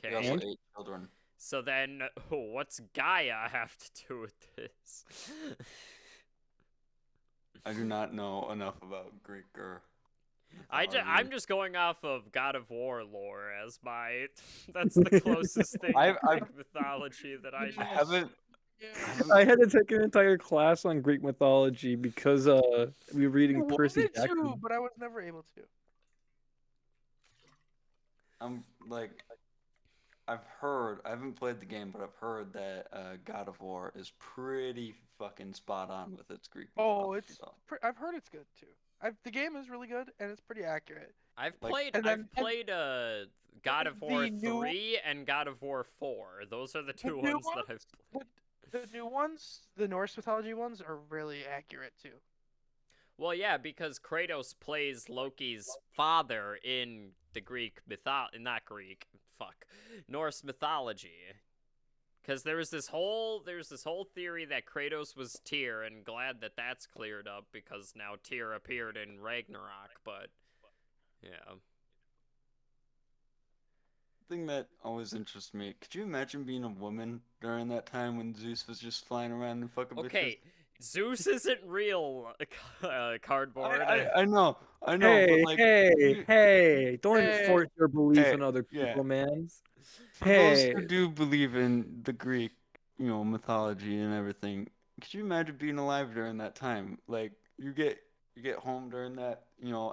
He Okay. also And? ate children. So then, what's Gaia have to do with this? I do not know enough about Greek or I'm mythology. just going off of God of War lore as my. That's the closest thing to I've- Greek mythology that I I know. haven't. Yeah. I had to take an entire class on Greek mythology because we were I reading Percy wanted to, Jackson. but I was never able to. I'm like, I've heard. I haven't played the game, but I've heard that God of War is pretty fucking spot on with its Greek Oh, mythology. it's. though. I've heard it's good too. The game is really good and it's pretty accurate. I've Like- played And then- God of the War new- 3 and God of War 4. Those are the two new ones that I've played. The new ones, the Norse mythology ones, are really accurate too. Well, yeah, because Kratos plays Loki's father in the Greek not Greek, Norse mythology. Because there's this whole theory that Kratos was Tyr, and glad that that's cleared up because now Tyr appeared in Ragnarok. But yeah, Thing that always interests me. Could you imagine being a woman during that time when Zeus was just flying around and fucking okay, Zeus isn't real. Cardboard. bitches? I know, but Hey, like, hey! Don't Hey. force your belief Hey, in other yeah. people, man. for those Hey. who do believe in the Greek, mythology and everything, could you imagine being alive during that time? Like, you get home during that,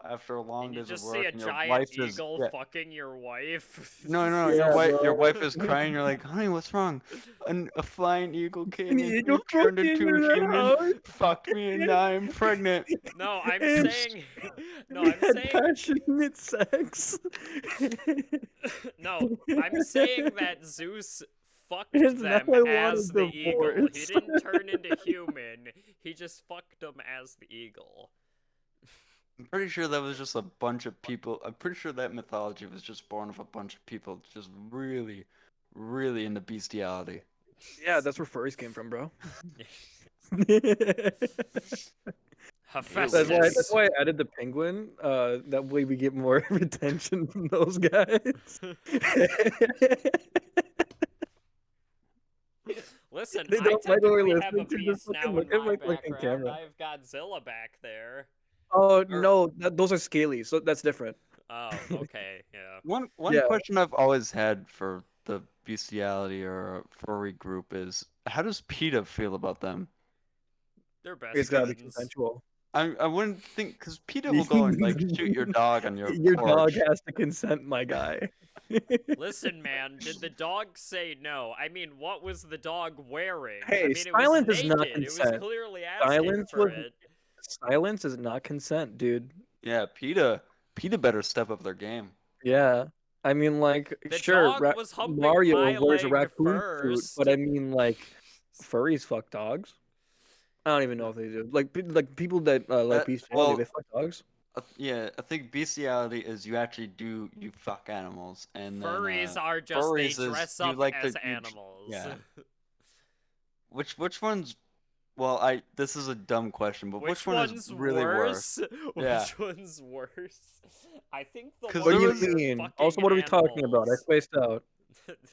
after a long And you days of just work, see a and your giant wife eagle is fucking your wife. no, Yeah, your bro. wife is crying. You're like, honey, what's wrong? A flying eagle came An in, eagle turned fucked into into a the human, house. fucked me, and now I'm pregnant. No, I'm And saying. No, we I'm had saying. passionate sex. No, I'm saying that Zeus fucked It's now them I want as a the eagle. He divorce. didn't turn into human. He just fucked them as the eagle. I'm pretty sure that was just a bunch of people. I'm pretty sure that mythology was just born of a bunch of people just really, really into bestiality. Yeah, that's where furries came from, bro. Hephaestus. That's why I added the penguin. That way we get more attention from those guys. Listen, They I don't mind when we're technically have a listening to this beast now fucking in look at my my fucking background. camera. I have Godzilla back there. Oh no, those are scaly, so that's different. Oh, okay, yeah. One Yeah. question I've always had for the bestiality or furry group is, how does PETA feel about them? They're best It's gotta be friends. consensual. I wouldn't think because PETA will go and like shoot your dog on your Your dog porch. has to consent, my guy. Listen, man, did the dog say no? I mean, what was the dog wearing? I Hey, mean, it was silence is not naked. It was consent. clearly asking Silence for was it. silence is not consent, dude. Yeah, PETA better step up their game. Yeah. I mean, like, The sure, dog was humping Mario my wears a leg raccoon suit, first. but I mean, like, furries fuck dogs. I don't even know if they do. Like, people that like bestiality, they fuck dogs. Yeah, I think bestiality is you actually you fuck animals, and then Furries are just furries they is dress you up like as the animals. yeah. Which one's this is a dumb question, but which Which one is one's really worse? worse? Yeah. Which one's worse? I think the 'Cause one What do there you where you're mean? fucking Also, what are we talking about? I animals. spaced out.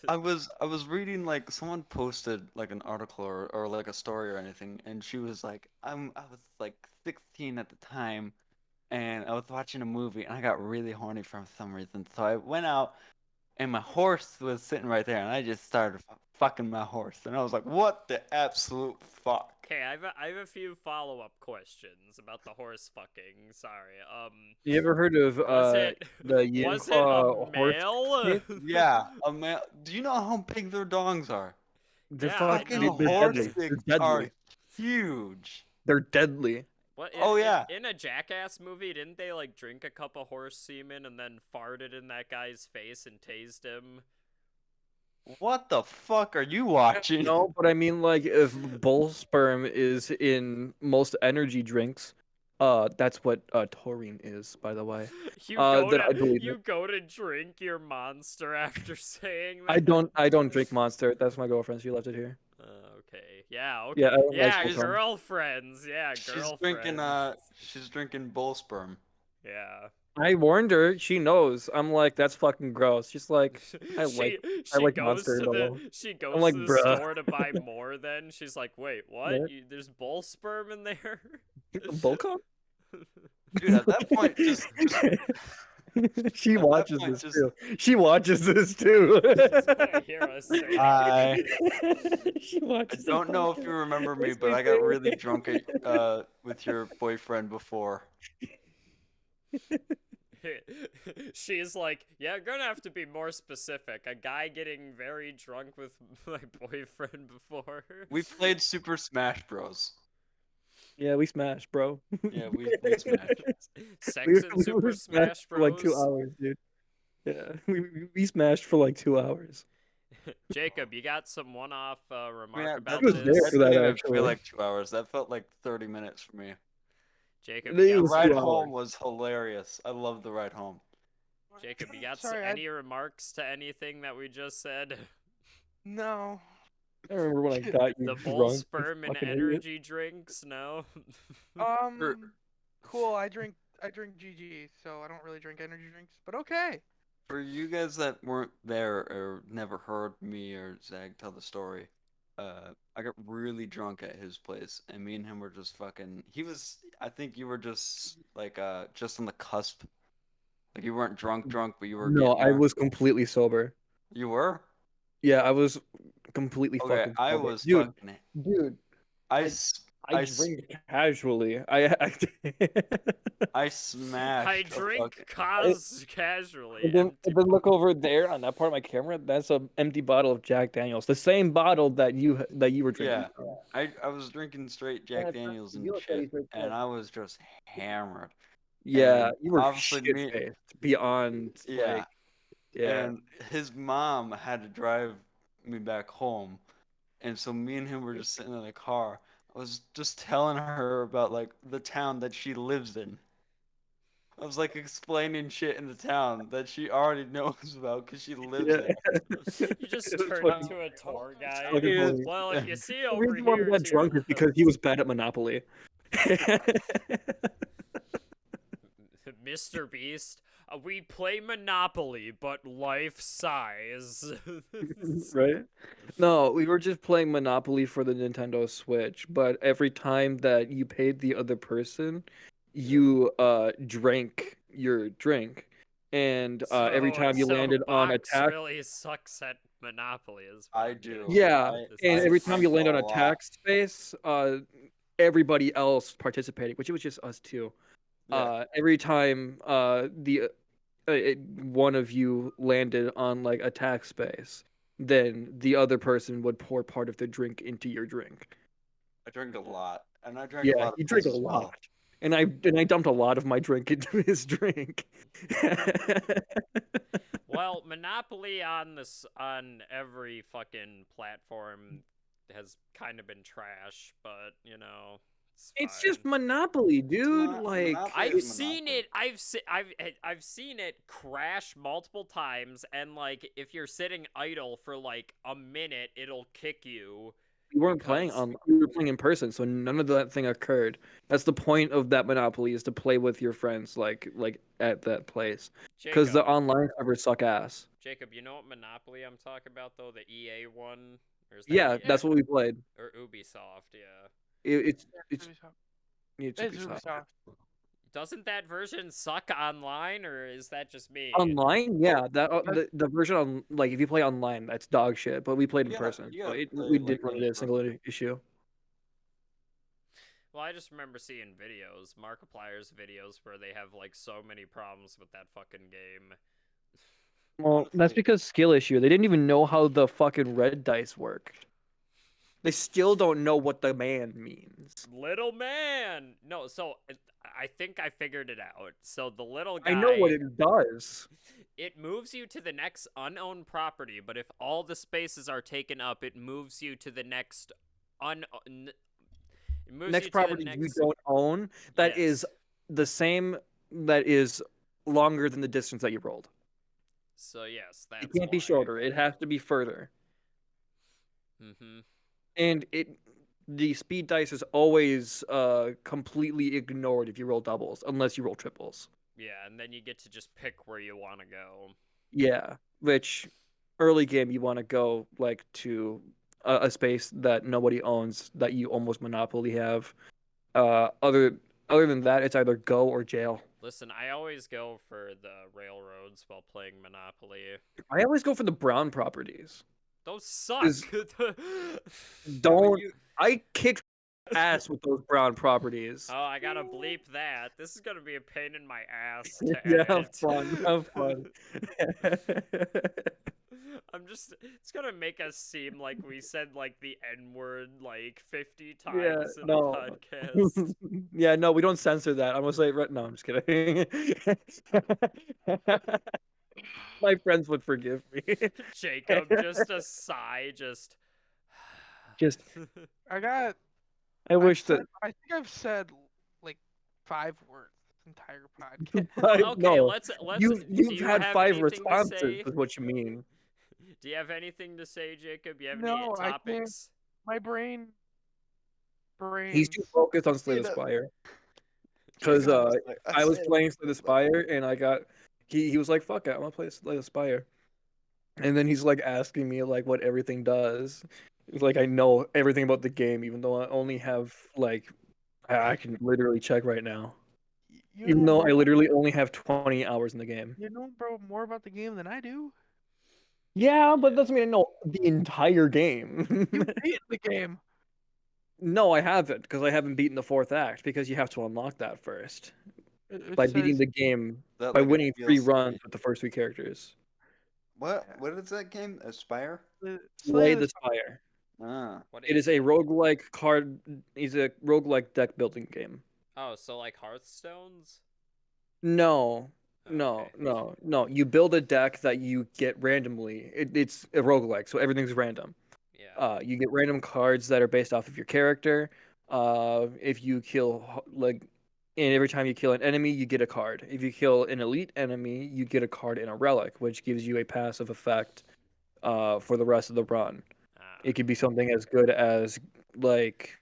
I was reading like someone posted like an article or like a story or anything, and she was like, I was like 16 at the time, and I was watching a movie, and I got really horny for some reason, so I went out, and my horse was sitting right there, and I just started fucking my horse, and I was like, what the absolute fuck? Okay, I have a few follow-up questions about the horse fucking. Sorry. You ever heard of Was it the was it a Yinhua horse male? case? Yeah, do you know how big their dongs are? They're Yeah, I Fucking know, they're horse man. deadly. They're dicks are deadly. huge. They're deadly. What Oh yeah. in a Jackass movie, didn't they like drink a cup of horse semen and then farted in that guy's face and tased him? What the fuck are you watching? No, but I mean, like, if bull sperm is in most energy drinks, that's what taurine is, by the way. Then I believe you it. go to drink your monster after saying I that. don't drink Monster. That's my girlfriend. She left it here. Okay. Yeah. Okay. Yeah, I don't like Yeah. bull sperm. Girlfriends. Yeah. Girlfriends. She's drinking bull sperm. Yeah. I warned her. She knows. I'm like, that's fucking gross. She's like, I like Monster. Though. she I'm goes like, to the bruh. store to buy more. Then she's like, "Wait, what? What? There's bull sperm in there?" Bull cum? Dude, at that point, just She at that watches point, this just too. She watches this too. She's gonna hear us say Hi. She I watches. don't know if you remember me, but I got really drunk with your boyfriend before. She's like, "Yeah, you're gonna have to be more specific. A guy getting very drunk with my boyfriend before." We played Super Smash Bros. Yeah, we smashed, bro. Yeah, we smashed. Sex in Super Smash for like 2 Bros. hours, dude. Yeah, we smashed for like 2 hours. Jacob, you got some one-off remark Yeah, about was this? there for that that, didn't even actually. feel like 2 hours. That felt like 30 minutes for me. Jacob, It you was got, Ride 2 home hours. was hilarious. I love the ride home. Jacob, you got Sorry, any remarks to anything that we just said? No. I remember when I got you The bull drunk. you sperm and fucking idiot. energy drinks? No. Cool. I drink GG, so I don't really drink energy drinks. But okay. For you guys that weren't there or never heard me or Zag tell the story, I got really drunk at his place, and me and him were just fucking. I think you were just like just on the cusp. Like you weren't drunk, but you were No, getting I there. was completely sober. You were? Yeah, I was completely Okay, fucking I sober. was Dude, fucking. dude, I drink casually. I smashed. I drink casually. And then, Empty look over there on that part of my camera. That's an empty bottle of Jack Daniels, the same bottle that you were drinking. Yeah, I was drinking straight Jack Daniels and shit, and I was just hammered. Yeah, And you were obviously shit-faced beyond. Yeah. Like, yeah. And his mom had to drive me back home. And so me and him were just sitting in the car. I was just telling her about like the town that she lives in. I was like explaining shit in the town that she already knows about because she lives Yeah. there. You just It was turn fucking- into a tour guide. fucking funny. Well, if you see The over reason why we here, got to drunk your is because he was bad at Monopoly. Mr. Beast, we play Monopoly, but life size. Right? No, we were just playing Monopoly for the Nintendo Switch, but every time that you paid the other person, you drank your drink. And every time you landed on a Box tax, really sucks at Monopoly, is I do. yeah, and I every time you drank land on a a lot. tax space, everybody else participating, which it was just us two. Yeah. Every time one of you landed on like attack space, then the other person would pour part of the drink into your drink. I drank a lot, and I drank a Yeah, lot of he his drank a as well. lot. And I dumped a lot of my drink into his drink. Well, Monopoly on every fucking platform has kind of been trash, but it's fine. It's just Monopoly, dude. not- Like Monopoly I've is seen Monopoly. it. I've seen it crash multiple times, and like if you're sitting idle for like a minute, it'll kick you. we weren't playing because- we were playing in person, so none of that thing occurred. That's the point of that Monopoly, is to play with your friends like at that place. Because the Jacob, online servers suck ass. Jacob, you know what Monopoly I'm talking about though? The EA one, or is that Yeah, EA? that's what we played. Or Ubisoft, yeah. It's It's it's Ubisoft. it's It's Ubisoft. Ubisoft. Doesn't that version suck online, or is that just me? Online, yeah, the version on, like, if you play online, that's dog shit. But we played in Yeah, person, you so gotta play, we like, didn't run into a first single issue. Well, I just remember seeing videos, Markiplier's videos, where they have like so many problems with that fucking game. Well, that's Honestly- because skill issue. They didn't even know how the fucking red dice work. They still don't know what the man means. Little man! No, so I think I figured it out. So the little guy, I know what it does. it moves you to the next unowned property, but if all the spaces are taken up, it moves you to the next it moves Next you to the property you next. don't own that is Yes. the same, that is longer than the distance that you rolled. So yes, that's It can't be why. shorter. It has to be further. Mm-hmm. And the speed dice is always completely ignored if you roll doubles, unless you roll triples. Yeah, and then you get to just pick where you want to go. Yeah, which early game you want to go like to a space that nobody owns, that you almost monopoly have. Other than that, it's either go or jail. Listen, I always go for the railroads while playing Monopoly. I always go for the brown properties. Those suck. Is- But Don't you- I kick ass with those brown properties? Oh, I gotta bleep that. This is gonna be a pain in my ass to Yeah, have edit. fun. Have fun. It's gonna make us seem like we said like the N word like 50 Yeah, times in no. the podcast. Yeah, no, we don't censor that. I'm gonna say it right. No, I'm just kidding. My friends would forgive me. Jacob, just a sigh, just. Just, I I wish that. I think I've said like 5 words this entire podcast. Okay, No, let's. Do you've you had have 5 anything to responses. say? Is what you mean? Do you have anything to say, Jacob? You have No, any I can't. topics? My brain. He's too focused on Slay the You know- Spire. Because Jacob was like, I was said- playing Slay the Spire, and I got he was like, "Fuck it, I want to play Slay the Spire," and then he's like asking me like what everything does. It's like I know everything about the game, even though I only have like I can literally check right now. You Even know, though I literally only have 20 hours in the game. you know, bro, more about the game than I do. Yeah, but that doesn't mean I know the entire game. You beat the game. No, I haven't, because I haven't beaten the 4th act, because you have to unlock that first It by beating says- the game, That by like a winning 3 DLC? runs with the first 3 characters. What is that game? Aspire? Slay the Spire. Ah. What It is a roguelike card. It's a roguelike deck building game. Oh, so like Hearthstones? No, Oh, no, okay. no. You build a deck that you get randomly. It's a roguelike, so everything's random. Yeah. You get random cards that are based off of your character. If you kill and every time you kill an enemy, you get a card. If you kill an elite enemy, you get a card and a relic, which gives you a passive effect for the rest of the run. It could be something as good as like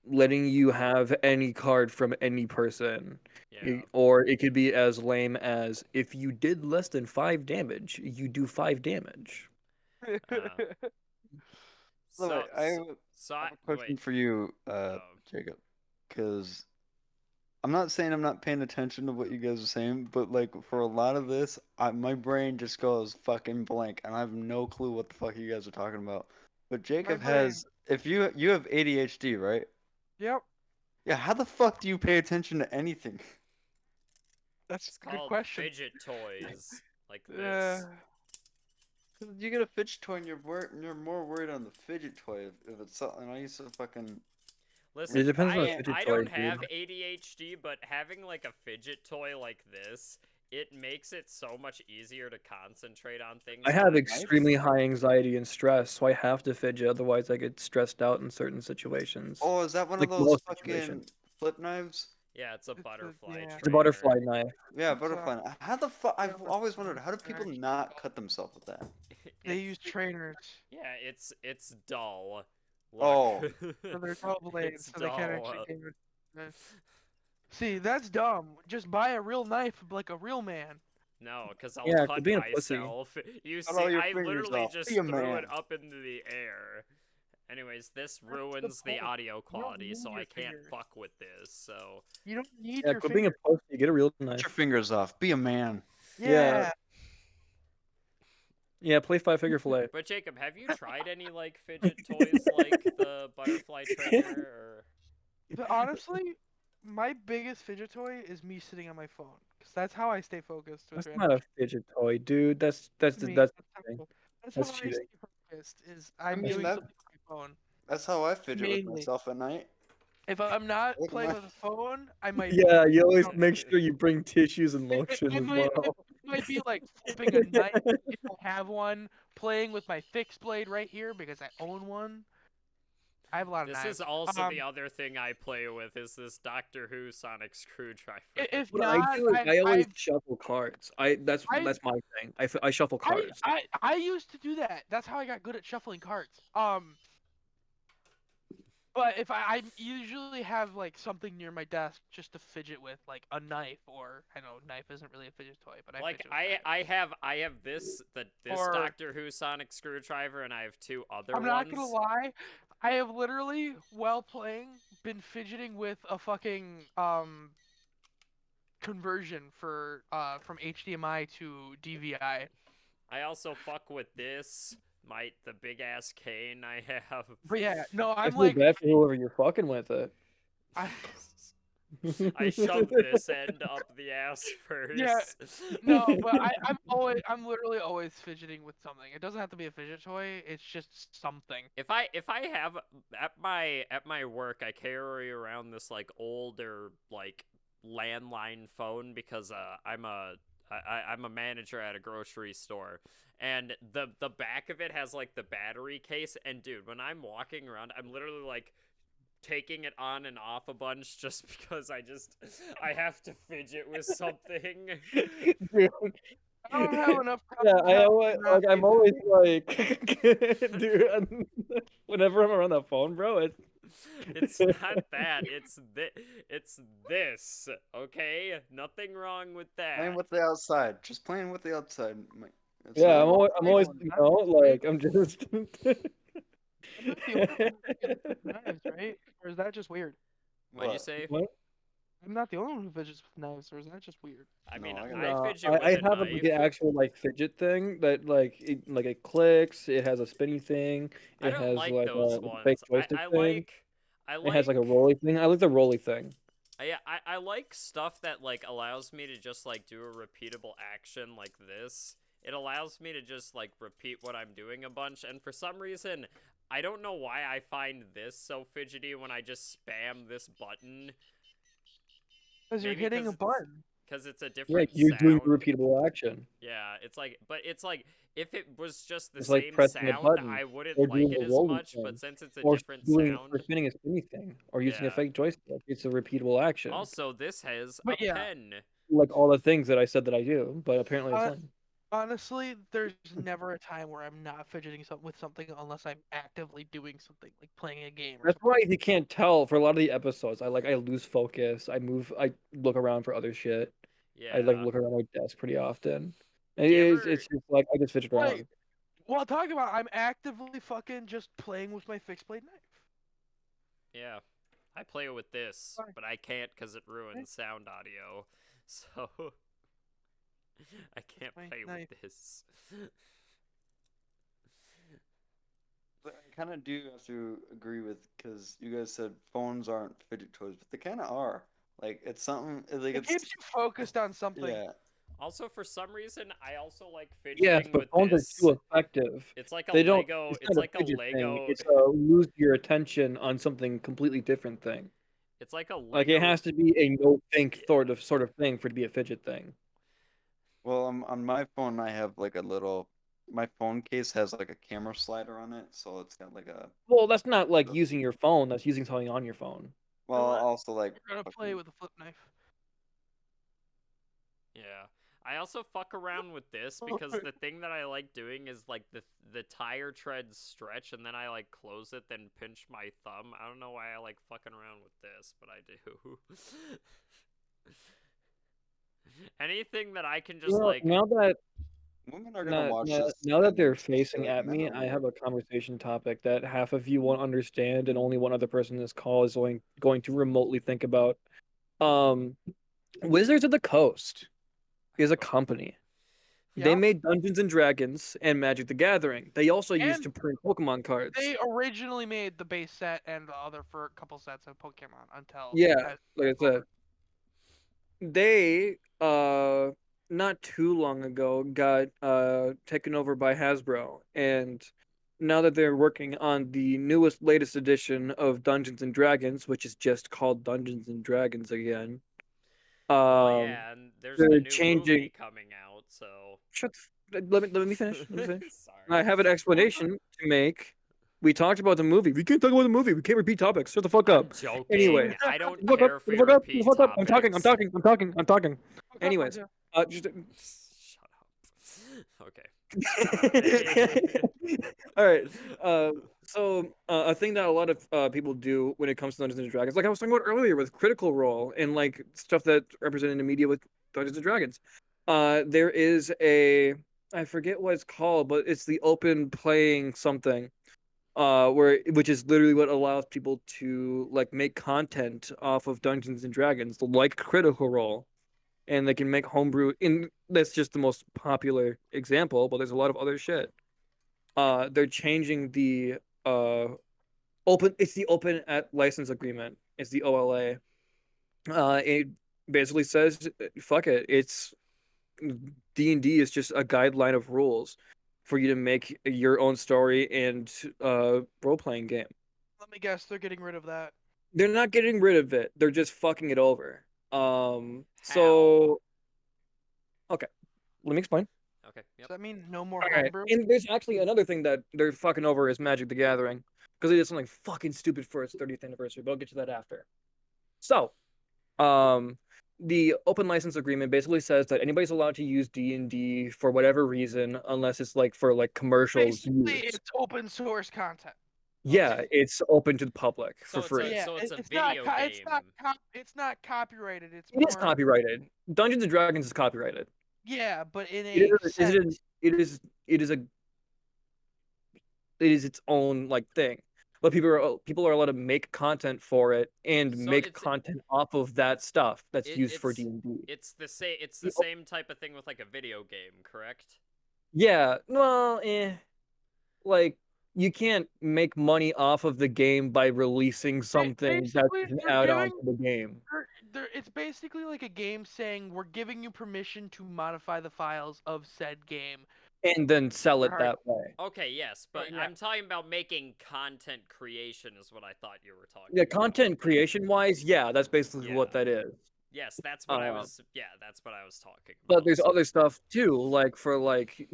letting you have any card from any person. Yeah. Or it could be as lame as if you did less than 5 damage, you do 5 damage. So, Look, I have so I have a question for you, Oh. Jacob, because I'm not saying I'm not paying attention to what you guys are saying, but like for a lot of this, my brain just goes fucking blank, and I have no clue what the fuck you guys are talking about. But Jacob brain- has, if you have ADHD, right? Yep, Yeah, how the fuck do you pay attention to anything? that's It's a good called question. fidget toys, like Uh, this. You get a fidget toy and you're more worried on the fidget toy if it's something I used to fucking Listen, It depends on the I fidget I toy, don't dude. have ADHD, but having like a fidget toy like this, it makes it so much easier to concentrate on things I like have Nice. extremely high anxiety and stress, so I have to fidget. Otherwise, I get stressed out in certain situations. Oh, is that one Like of those most fucking situations. flip knives? yeah, it's a butterfly yeah. It's a trainer. butterfly knife. Yeah, It's, butterfly. How the fuck? I've yeah, always wondered, how do people actually, not cut themselves with that? they It's use trainers yeah, it's dull. Look, Oh. for their dull blades, it's so they can't actually dull. aim it. See, that's dumb. Just buy a real knife like a real man. No, because I'll Yeah, cut being a pussy. myself. You Cut see, all your I fingers literally off. just Be a threw man. it up into the air. Anyways, this That's ruins the point. audio You don't quality, need so your I can't fingers. fuck with this, so... You don't need Yeah, your quit being a fingers. pussy. Get a real Cut your knife. fingers off. Be a man. Yeah. Yeah. Yeah, play five figure fillet. But Jacob, have you tried any, like, fidget toys like the butterfly trainer, or... But honestly, my biggest fidget toy is me sitting on my phone, because that's how I stay focused with That's random not a shit. fidget toy, dude. That's To me, that's that's cheating. how, that's That's how I cheating. stay focused. Is I I'm mean, doing that something on my phone that's how I fidget with mainly. myself at night. If I'm not Look at playing my. with a phone, I might be Yeah, like, you you always know, make sure you bring tissues and lotion I as might I well. might be like flipping a knife if I have one, playing with my fixed blade right here because I own one. I have a lot of This is knives. also the other thing I play with, is this Doctor Who sonic screwdriver. If What I not, do is I always I've shuffle cards. That's my thing. I shuffle cards. I used to do that. That's how I got good at shuffling cards. But if I usually have like something near my desk just to fidget with, like a knife, or I know knife isn't really a fidget toy, but I Like fidget with knives. I have this Or Doctor Who sonic screwdriver, and I have two other I'm not gonna ones. lie, I have literally, while playing, been fidgeting with a fucking conversion for from HDMI to DVI. I also fuck with this, the big ass cane I have. But yeah, no, I I'm feel like bad for whoever you're fucking with it. I I shove this end up the ass yeah, first. no, but I'm literally always fidgeting with something. It doesn't have to be a fidget toy. It's just something. If I have at my work, I carry around this like older like landline phone because I'm a manager at a grocery store, and the back of it has like the battery case, and dude, when I'm walking around, I'm literally like taking it on and off a bunch just because I have to fidget with something. Dude, I don't have enough yeah, common sense to not I'm do that. always like, dude, whenever I'm around the phone, bro, It's not that. It's this. Okay? Nothing wrong with Playing that. with the outside. Just playing with the outside. It's yeah, not- I'm always, Everyone, you not know, just right? like I'm just. I'm not the only one who fidgets with knives, right? Or is that just weird? What'd you What? say? What? I'm not the only one who fidgets with knives, or is that just weird? I No, mean, I got I No, fidget with I a have like an knife. actual like fidget thing that like it clicks. It has a spinny thing. I It don't has like those like a fake ones. joystick thing. I It has like a like rolly thing. I like the rolly thing. I like stuff that like allows me to just like do a repeatable action like this. It allows me to just like repeat what I'm doing a bunch, and for some reason, I don't know why I find this so fidgety when I just spam this button. Because you're Maybe hitting a button. because it's a Yeah, different you're doing the sound. repeatable action. Yeah, but it's like if it was just the It's like same pressing a sound, button I wouldn't or like doing it the as rolly much, but thing since it's a or different doing or sound, spinning a spinny thing or using a yeah. fake joystick. It's a repeatable action. Also, this has a But yeah, pen. Like all the things that I said that I do, but apparently it's uh, not. honestly, there's never a time where I'm not fidgeting with something unless I'm actively doing something, like playing a game or That's something. why you can't tell for a lot of the episodes. I lose focus. I move. I look around for other shit. I like Yeah. look around my desk pretty often. And Do you ever? it's just like I just fidget Like, around. well, talking about, I'm actively fucking just playing with my fixed blade knife. Yeah. I play with this, Fine. but I can't because it ruins sound audio. So I can't My play knife. with this. But I kind of do have to agree with because you guys said phones aren't fidget toys, but they kind of are. Like it's something like It it's keeps you focused on something. yeah. Also, for some reason, I also like Yes, fidgeting but with phones are this. too effective. It's like a They don't. Lego. It's It's not a like a fidget thing. Lego. It's a lose your attention on something completely different thing. It's like a Like it Lego. has to be a no think Yeah. sort of thing for it to be a fidget thing. Well, on my phone, I have like a little. My phone case has like a camera slider on it, so it's got like a. Well, that's not like the- using your phone. That's using something on your phone. Well, You know what? also like We're gonna play fucking. with a flip knife. Yeah. I also fuck around with this because the thing that I like doing is like the tire treads stretch and then I like close it, then pinch my thumb. I don't know why I like fucking around with this, but I do. Anything that I can just Well, like. Women are gonna watch this now that they're and just be facing like, at men me, are I have weird. a conversation topic that half of you won't understand, and only one other person in this call is going to remotely think about. Um, Wizards of the Coast is a company. They Yeah. made Dungeons and Dragons and Magic the Gathering. They also used And to print Pokemon cards. they originally made the base set and the other for a couple sets of Pokemon until Yeah, that like I took said, over. they not too long ago got taken over by Hasbro, and now that they're working on the latest edition of Dungeons and Dragons, which is just called Dungeons and Dragons again. Well, um yeah, and there's the they're new changing. movie coming out, so. Shut let me finish. Let me finish. Sorry. I have an explanation to make. We talked about the movie. We can't talk about the movie. We can't repeat topics. Shut the fuck I'm up. Anyway, joking. I don't shut the fuck up. care for Shut the your fuck up. Shut the repeat fuck up. I'm talking. I'm topics. talking. I'm talking. I'm talking. Fuck up, Anyways, just Shut up. Okay. all right. A thing that a lot of people do when it comes to Dungeons and Dragons, like I was talking about earlier with Critical Role and like stuff that represented in the media with Dungeons and Dragons, there is a I forget what it's called, but it's the open playing something, which is literally what allows people to like make content off of Dungeons and Dragons, like Critical Role, and they can make homebrew. In that's just the most popular example, but there's a lot of other shit. They're changing the uh open. It's the open at license agreement. It's the OLA. It basically says, fuck it. It's D&D is just a guideline of rules for you to make your own story and role playing game. Let me guess, they're getting rid of that. They're not getting rid of it. They're just fucking it over. How? So okay, let me explain. Okay. Does Yep. that mean no more All right, homebrew? and there's actually another thing that they're fucking over is Magic the Gathering because they did something fucking stupid for its 30th anniversary. But I'll get to that after. So, um, the open license agreement basically says that anybody's allowed to use D&D for whatever reason, unless it's like for like commercial Basically, use. it's open source content. Yeah, it's open to the public So for it's a free. Yeah, so it's a it's not. video It's game. not. It's not copyrighted. It's It is more. copyrighted. Dungeons and Dragons is copyrighted. Yeah, but in It a is, sense. it is a it is its own like thing. But people are allowed to make content for it and So make content off of that stuff that's used for it's D&D. it's the same type of thing with like a video game, correct? Yeah, well, like you can't make money off of the game by releasing something that's Basically, an they're add-on giving. to the game It's basically like a game saying we're giving you permission to modify the files of said game. and then sell it Hard- that way. Okay, yes, but yeah. I'm talking about making content creation is what I thought you were talking Yeah, about. content creation wise, yeah, that's basically what Yeah. that is. Yes, that's what I Uh, was that's what I was talking but about. there's So other stuff too, like for like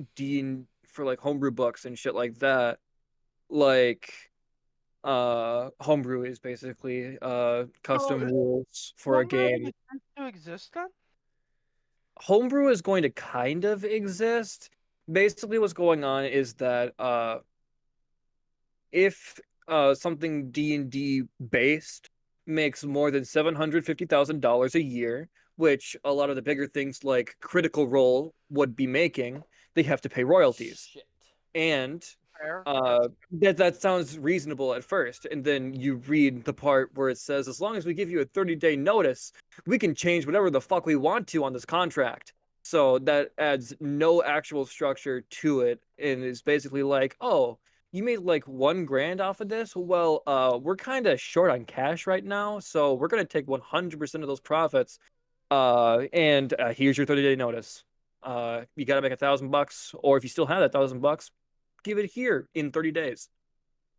for like homebrew books and shit like that. Like homebrew is basically custom rules for a Homebrew has game. a chance to exist then? Homebrew is going to kind of exist. Basically what's going on is that if something D&D based makes more than $750,000 a year, which a lot of the bigger things like Critical Role would be making, they have to pay royalties. shit. And Fair. that sounds reasonable at first, and then you read the part where it says, as long as we give you a 30-day notice, we can change whatever the fuck we want to on this contract. So that adds no actual structure to it, and is basically like, oh, you made like 1 grand off of this. Well, we're kind of short on cash right now, so we're gonna take 100% of those profits. And here's your 30-day notice. You gotta make $1,000, or if you still have that $1,000, give it here in 30 days.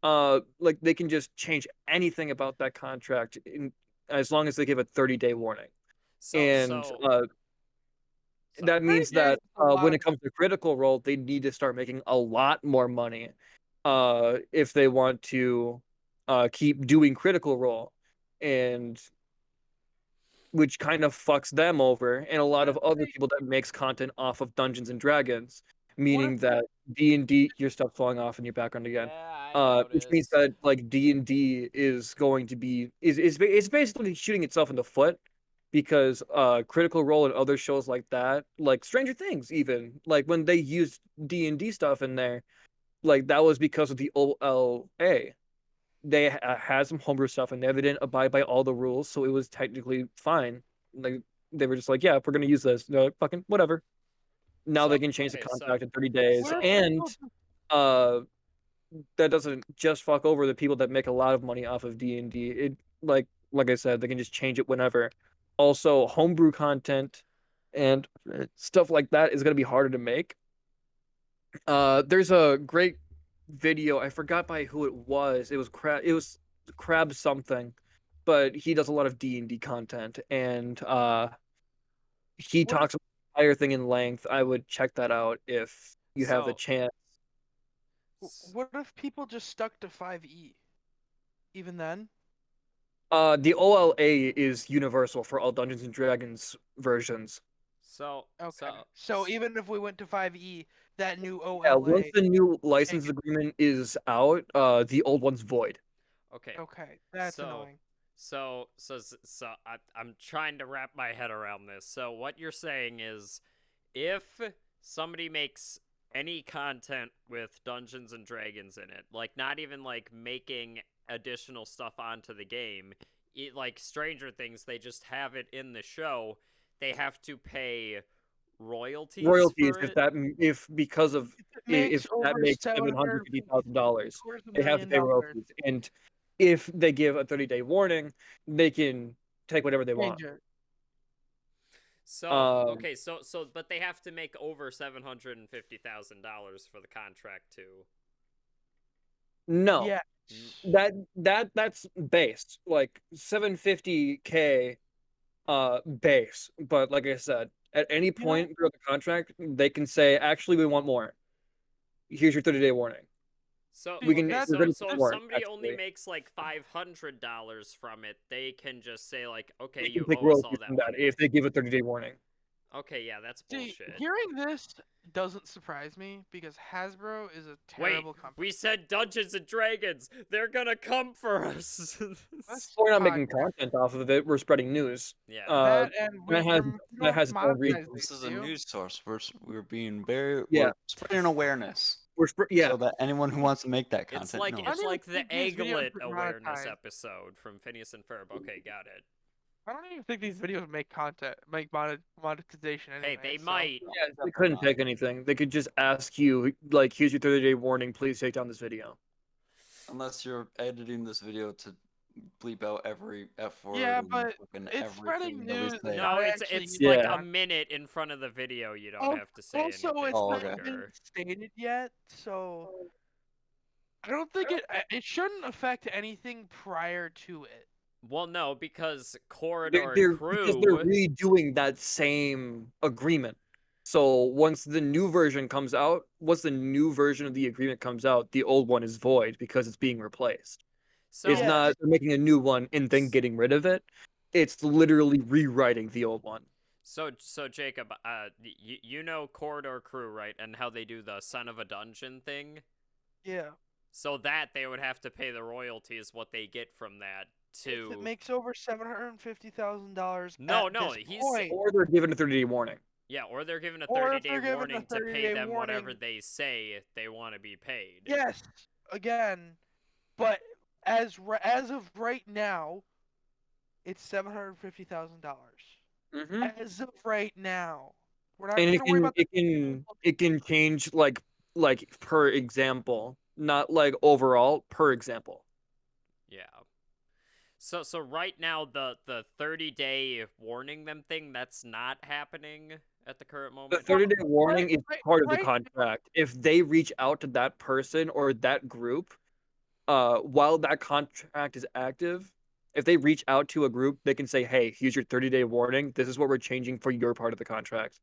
Like they can just change anything about that contract as long as they give a 30-day warning. So And so so that 30 means days that is a lot when of it comes to Critical Role, they need to start making a lot more money if they want to keep doing Critical Role, and which kind of fucks them over and a lot What of if other they, people that makes content off of Dungeons and Dragons, what if meaning that D&D, your stuff falling off in your background again. yeah, I Which means noticed. that like D&D is going to be is basically shooting itself in the foot because Critical Role and other shows like that, like Stranger Things even, like when they used D&D stuff in there, like that was because of the OLA. They had some homebrew stuff in there. They didn't abide by all the rules, so it was technically fine. Like they were just like, yeah, if we're gonna use this, they're like, fucking whatever. Now So they can change the okay, contract in 30 days, what if so and people just uh, that doesn't just fuck over the people that make a lot of money off of D&D. It like I said, they can just change it whenever. Also, homebrew content and stuff like that is gonna be harder to make. There's a great video. I forgot by who it was. It was Crab something, but he does a lot of D&D content, and he what if talks about the entire thing in length. I would check that out if you have the so chance. what if people just stuck to 5e? Even then? The OLA is universal for all Dungeons and Dragons versions. so Okay. so So even if we went to 5e, that new Yeah, once OLA, the new take license it. agreement is out, the old one's void. okay. Okay, that's So annoying. I'm trying to wrap my head around this. So what you're saying is if somebody makes any content with Dungeons and Dragons in it, like not even like making additional stuff onto the game, like Stranger Things, they just have it in the show, they have to pay royalties Royalties for if it. that if because of If it if makes that over makes $750,000, quarters of a they have to million pay dollars, royalties. And if they give a 30-day warning, they can take whatever they want. change it. So Um, okay, but they have to make over $750,000 for the contract too. no, Yeah. that's base, like 750K base. But like I said, at any You know, point throughout the contract, they can say, actually, we want more. Here's your 30-day warning. So We see, can okay, that's we're so gonna so do if more, somebody only actually. makes like $500 from it, they can just say like, okay, They can you take owe us all royalties that from that money. if they give a 30-day warning. Okay, yeah, that's see, bullshit. hearing this doesn't surprise me because Hasbro is a Wait, terrible company. we said Dungeons and Dragons. They're gonna come for us. This We're not making podcast, content off of it. We're spreading news. Yeah. Uh, that and that has we that don't have has to its own monetize reasons. these, This is do a you? news source. We're being very Yeah, we're spreading awareness yeah. so that anyone who wants to make that It's content like knows. I it's don't even like the think these videos egglet get awareness monetized. episode from Phineas and Ferb. Okay, got it. I don't even think these videos make monetization Hey, anyway. they So might. Yeah, they Definitely couldn't not. take anything. They could just ask you, like, here's your 30-day warning. Please take down this video. Unless you're editing this video to bleep out every F word yeah, and but fucking it's spreading everything that we news and say. No, not it's actually it's using like Yeah. a content. minute in front of the video. You don't have to say Also, anything it's Oh, not okay. been longer. stated yet, so I don't think it shouldn't affect anything prior to it. Well, no, because They're, Corridor they're because they're Crew. redoing that same agreement. So once the new version comes out, once the new version of the agreement comes out, the old one is void because it's being replaced. It's So Yes. not they're making a new one and then getting rid of it. It's literally rewriting the old one. so Jacob, you know Corridor Crew, right? And how they do the son of a dungeon thing. Yeah. So that they would have to pay the royalties, what they get from that, If it to. makes over $750,000 No, at no, this he's point, Or they're given a 30-day warning. yeah, or they're given a or if 30-day they're given a warning to pay 30-day them whatever warning, they say they want to be paid. yes, again, but as of right now, it's $750,000. Mm-hmm. As of right now, we're not And gonna worry about the it can change like per example, not like overall per example. Yeah. So right now the 30-day warning them thing, that's not happening at the current The moment. 30-day warning right, is right, part of the right. contract. If they reach out to that person or that group, while that contract is active, if they reach out to a group, they can say, "Hey, here's your 30-day warning. This is what we're changing for your part of the contract."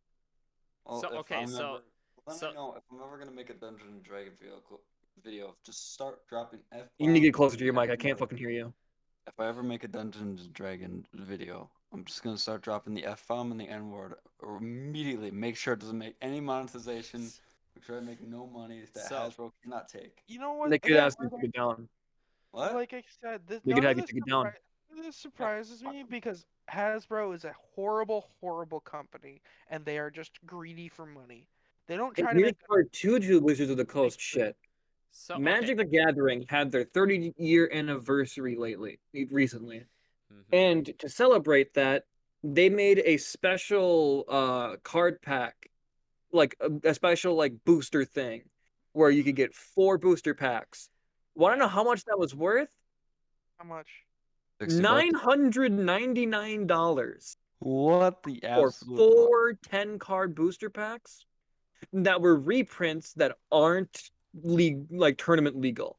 Well, So if okay, I'm so ever, let so me know if I'm ever gonna make a Dungeons and Dragon video. Just start dropping f You need to bombs. get closer to your mic. I can't fucking hear you. If I ever make a Dungeons and Dragon video, I'm just gonna start dropping the f bomb and the n word immediately. Make sure it doesn't make any monetization. Make sure I make no money that So- Hasbro cannot take. You know what? They could Again, ask you to take it down. What? like I said, They could none of have you this take it down. surprises me because Hasbro is a horrible, horrible company, and they are just greedy for money. They don't Hey, try to here's make part two to Wizards of the Coast shit. so okay. Magic the Gathering had their 30-year anniversary recently. Mhm. And to celebrate that, they made a special card pack, like a special like booster thing, where you could get 4 booster packs. Want to Yeah. know how much that was worth? how much. $60? $999 What the for absolute fuck? 4 10-card booster packs that were reprints that aren't like tournament legal.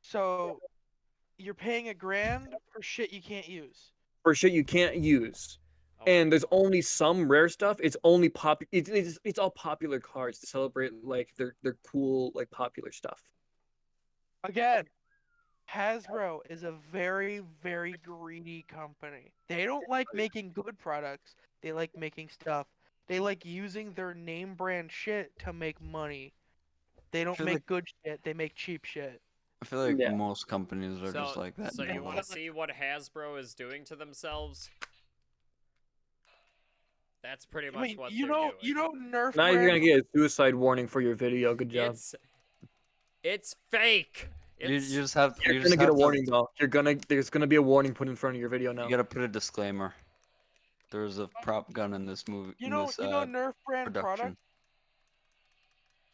So you're paying $1,000 for shit you can't use. For shit you can't use. Oh my And there's God. only some rare stuff. It's only it's all popular cards to celebrate like their cool like popular stuff. Again, Hasbro is a very, very greedy company. They don't like making good products. They like making stuff. They like using their name brand shit to make money. They I don't feel make like good shit. They make cheap shit. I feel like Yeah. most companies are just So like that so you want to nowadays. see what Hasbro is doing to themselves? That's pretty I much mean, what you they're know, doing. Nerf Now you're brand. gonna get a suicide warning for your video. Good job. It's fake. You It's just have You're you gonna just get a have to warning though. There's gonna be a warning put in front of your video now. you gotta put a disclaimer. There's a prop gun in this movie You in know, this Nerf brand production.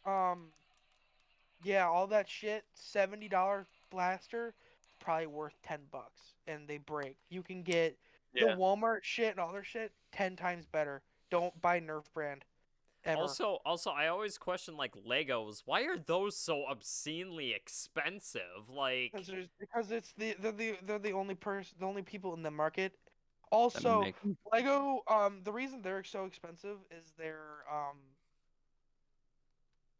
product. Yeah, all that shit. $70 blaster, probably worth $10, and they break. You can get the Yeah. Walmart shit and all their shit 10 times better. Don't buy Nerf brand ever. also I always question like Legos. Why are those so obscenely expensive? Like Because they're the only the only people in the market. Also, make Lego, the reason they're so expensive is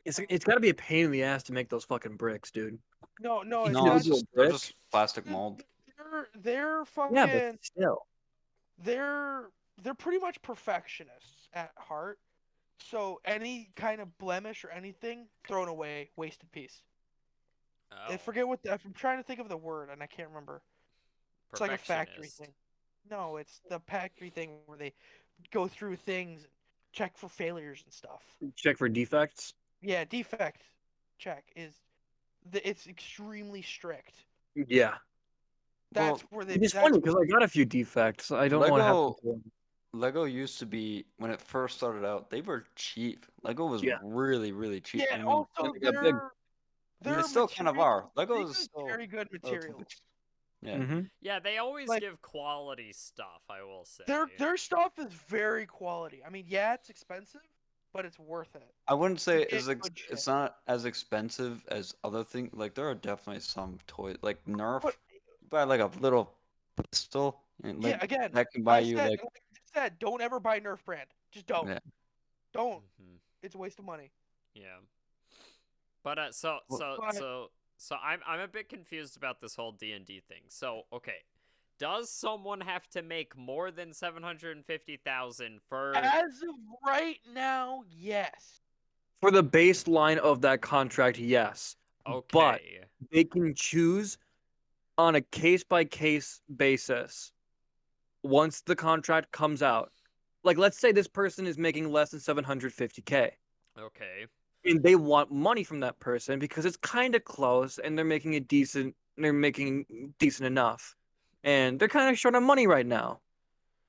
It's gotta be a pain in the ass to make those fucking bricks, dude. no, Each it's No, not. it's individual just they're brick. just plastic mold. They're Yeah, but fucking still. they're they're pretty much perfectionists at heart. So any kind of blemish or anything thrown away, wasted piece. I oh, forget I'm trying to think of the word and I can't remember. It's like a factory perfectionist. thing. No, it's the factory thing where they go through things, check for failures and stuff. Check for defects. Yeah, defect check it's extremely strict. Yeah. That's Well, where they. It's That's funny because I got a few defects. I don't know what happened Lego to them. Lego used to be when it first started out, they were cheap. Lego was Yeah. really, really cheap. yeah. I mean, And Also, they got big. they their still kind of materials. are. They Lego is make still very good relatively materials. cheap. Yeah. Mm-hmm. Yeah, they always Like- give quality stuff, I will say. Their stuff is very quality. I mean, yeah, it's expensive, but it's worth it. I wouldn't say get good it's shit. not as expensive as other things. Like there are definitely some toys like Nerf. But- You buy like a little pistol and Yeah, like again, that can buy I you said, like like I said, don't ever buy Nerf brand. Just don't. yeah. Don't. Mhm. It's a waste of money. Yeah. But so I'm a bit confused about this whole D&D thing. So, okay. Does someone have to make more than 750,000 for As of right now, yes. For the baseline of that contract, yes. But Okay. they can choose on a case-by-case basis once the contract comes out. Like, let's say this person is making less than 750K. Okay. And they want money from that person because it's kind of close and they're making decent enough. And they're kind of short on money right now.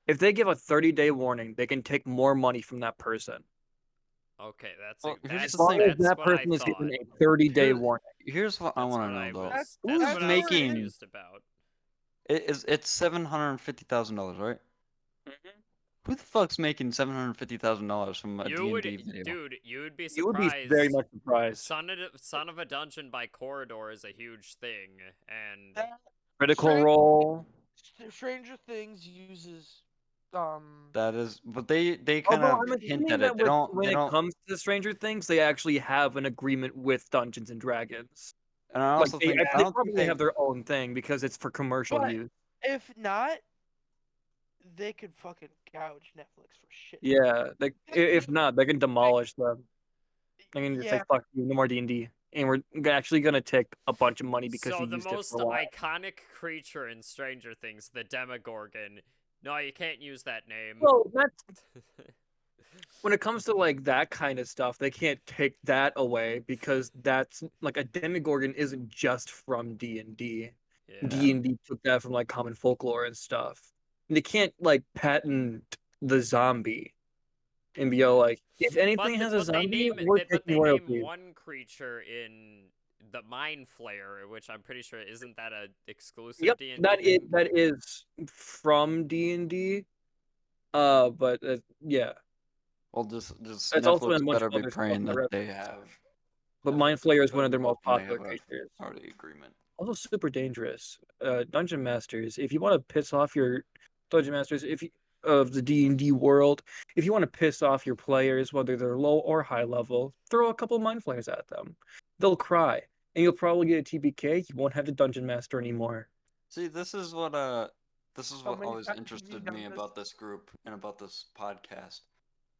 If they give a 30-day warning, they can take more money from that person. Okay, Well, here's As the long thing. as that's that what I person is thought. given a 30-day Here- warning. Here's what I That's want what to I know though. was. Who's That's what I was making? confused about. It's $750,000, right? Who the fuck's making $750,000 from a You would, D&D video? dude. You would be You would be very surprised. much surprised. Son of a Dungeon by Corridor is a huge thing, and That Critical Strange- Role. Stranger Things uses That is, but they kind Although of I'm hint assuming at that it. They don't. when They it don't. comes to Stranger Things, they actually have an agreement with Dungeons and Dragons. And I Like also they, think I they don't think probably they. have their own thing because it's for commercial But- use. if not, they could fucking gouge Netflix for shit. Yeah, like if not, they can demolish them. They can just say Yeah, fuck you, no more D&D, and we're actually gonna take a bunch of money because so you the used it most for a while. iconic creature in Stranger Things, the Demogorgon. No, you can't use that name. Well, that's when it comes to like that kind of stuff, they can't take that away because that's like a Demogorgon isn't just from D&D. Yeah. D&D took that from like common folklore and stuff. And they can't like patent the zombie and be all like, if anything has a zombie, we're taking royalties. one creature in the Mind Flayer, which I'm pretty sure isn't that a exclusive Yep, D&D that is thing? that is from D&D. But yeah, Well, just it's also in a Netflix bunch better of be other stuff praying in the that rest. they have. But Netflix Mind Flayer is one better of their be most hoping they popular have a creatures. party agreement. Also super dangerous. Dungeon Masters. If you want to piss off your Dungeon Masters, if you, of the D&D world, if you want to piss off your players, whether they're low or high level, throw a couple Mind Flayers at them. They'll cry, and you'll probably get a TBK. You won't have the Dungeon Master anymore. See, this is what many always times have you interested done me this? about this group and about this podcast.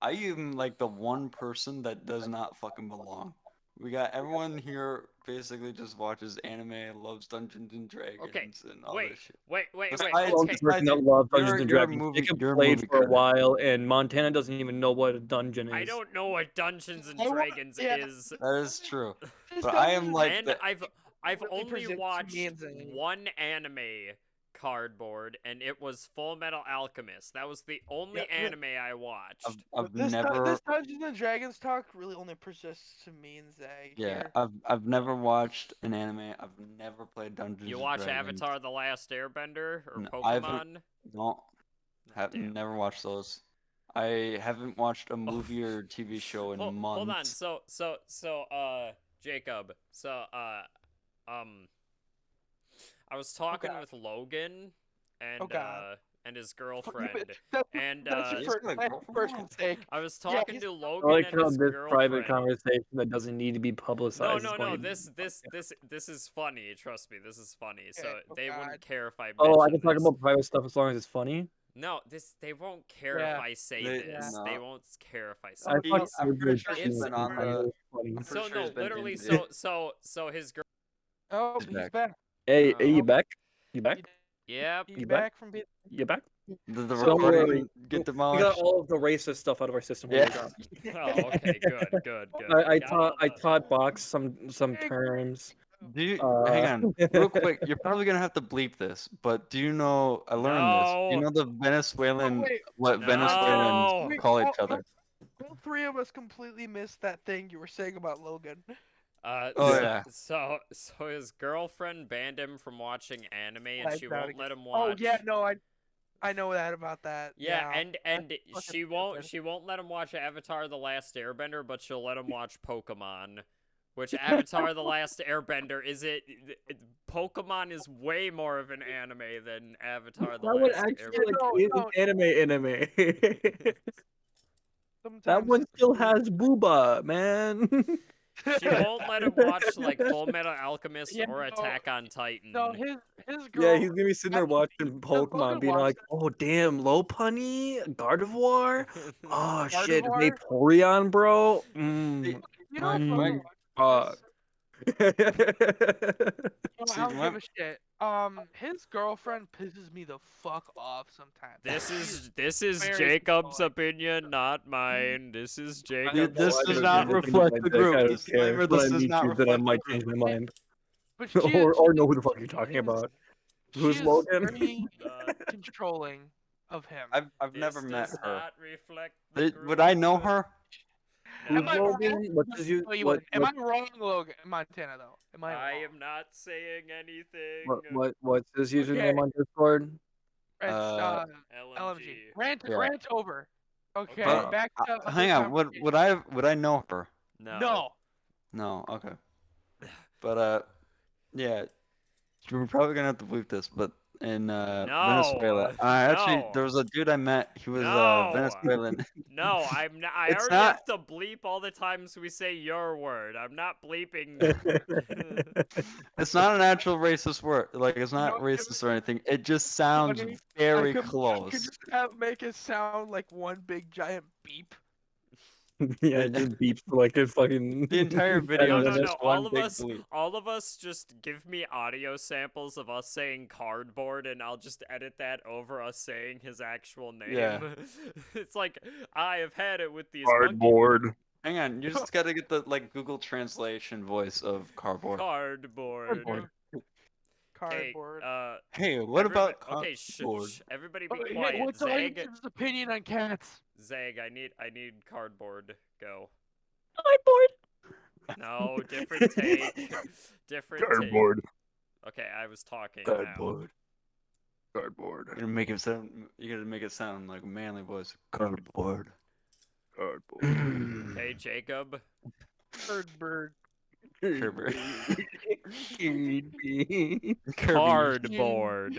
I am like the one person that does not fucking belong. We got everyone here basically just watches anime, loves Dungeons and Dragons, and all Wait, this shit. wait. Besides- Well, Okay. the person that loves Dungeons and you're a Dragons. movie- Jacob you're a played movie for a critic. while, and Montana doesn't even know what a dungeon is. I don't know what Dungeons and I wa- Dragons yeah. is. That is true. This But I Dungeons am and like And the, I've really only presents watched me and Zane. one anime cardboard, and it was Full Metal Alchemist. That was the only Yeah, anime I watched. I've this never this Dungeons and Dragons talk really only persists to me and Zay yeah here. I've never watched an anime. I've never played Dungeons You and watch Dragons. Avatar: The Last Airbender or No, I haven't- Pokemon? No, have Damn. never watched those. I haven't watched a movie or TV show in months. Hold on. Jacob. I was talking God. with Logan and Oh, God. and his For- girlfriend. And That's He's for got a that's girlfriend for now? sake. I was Yeah, talking he's- to I Logan like and how his this private girlfriend. conversation that doesn't need to be publicized. No, is going to be- this is funny. Trust me, this is funny. So Okay, oh they God. wouldn't care if I Oh, I mentioned can talk this. about private stuff as long as it's funny. No, they won't care Yeah. if I say They- this. no. They won't care if I say I Oh, thought this. I'm pretty Surgery sure he's Team been was on the- funny. I'm pretty So sure no, he's been literally. into So his girl. Oh, He's he's back. back. Hey, Oh. hey, you back? You back? Yep. He's You back? back from being. You back? the So- Don't recording worry. get We got demolished. all of the racist stuff out of our system. When Yeah. you're gone. Oh, okay. Good. I Got all taught the- Box some terms. Do you hang on real quick? You're probably gonna have to bleep this, but do you know? I learned this. Do you No. know the Venezuelan wait. what No. Venezuelans Wait, call oh, each other? All three of us completely missed that thing you were saying about Logan. Oh, So, yeah. so his girlfriend banned him from watching anime, and I she doubt won't it. let him Oh watch. yeah, no, I know that about that. Yeah, and That's fucking she won't stupid. let him watch Avatar: The Last Airbender, but she'll let him watch Pokemon. Which Avatar: The Last Airbender Pokemon is way more of an anime than Avatar: The That one Last actually Airbender. like is an anime. Sometimes That one it's still weird. has booba, man. She won't let him watch like Full Metal Alchemist Yeah, or no, Attack on Titan. No, his Yeah, girl. he's gonna be sitting there watching Pokemon, Logan being like, watched "Oh damn, Lopunny, Gardevoir, oh shit, Gardevoir? Vaporeon, bro." Mm. You know, Mike, fuck this. I See, don't my- give a shit. His girlfriend pisses me the fuck off sometimes. This is very Jacob's annoying. opinion, not mine. This is This Jacob's. does Whatever, not dude, reflect like the that, group. I don't Disclaimer, care. When this I does meet not you, then I reflect the might group. change my mind, But or know who the fuck you're talking about. Who's She's Logan? very Uh, controlling of him. I've never met This does her. not reflect the Would I know group. her? Who's Am I Logan? wrong? What's his No, you what wouldn't. Am I wrong, Logan? Montana, though. Am I I wrong? am not saying anything. what's his username Okay. on Discord? It's LMG. LMG. Yeah. Rant over. Okay, But back to hang on, would I know her? No. No, okay. But yeah, we're probably gonna have to bleep this, but in Venezuela, No. actually No. there was a dude I met. He was No. Venezuelan. No, I'm not. I It's already not. have to bleep all the times we say your word. I'm not bleeping. It's not an actual racist word. Like it's not No, racist or anything. It just sounds funny. very I could close. just make it sound like one big giant beep. Yeah, it just beeps for like a fucking. The entire video No, is no, just no. one big bleep. All of us just give me audio samples of us saying cardboard, and I'll just edit that over us saying his actual name. Yeah. It's like, I have had it with these Cardboard. Hang on, you just gotta get the like Google Translation voice of cardboard. Cardboard. Okay, Cardboard. Hey, what about okay, cardboard? everybody be Hey, quiet. what's Audience's opinion on cats? Zeg, I need cardboard. Go. Cardboard. No, different take. Different Cardboard. take. Okay, I was talking now. Cardboard. You're gonna make it sound. You gotta make it sound like a manly voice. Cardboard. Cardboard. Okay, Jacob. Birdbird. Kerber. Cardboard.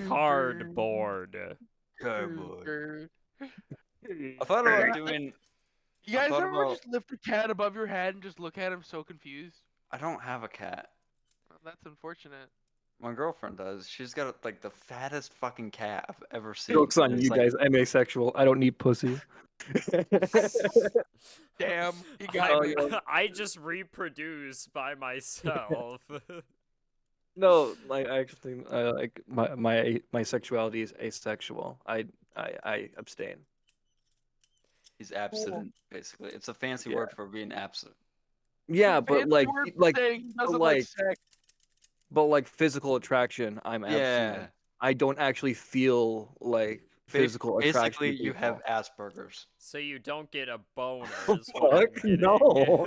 Cardboard. Cardboard. I thought about doing. You guys thought ever about- just lift a cat above your head and just look at him so confused? I don't have a cat. Well, that's unfortunate. My girlfriend does. She's got like the fattest fucking cat I've ever seen. Jokes on It's you like- guys. I'm asexual. I don't need pussy. Damn, you got me. I just reproduce by myself. No, like I actually, like my sexuality is asexual. I abstain. He's abstinent, basically. It's a fancy Yeah. word for being absent. Yeah, but Fancy like word for like saying he doesn't like- like sex. but like physical attraction, I'm Yeah. abstinent. I don't actually feel like physical attraction. Basically, to you people. have Asperger's. So you don't get a boner. Is what I'm Fuck getting. no.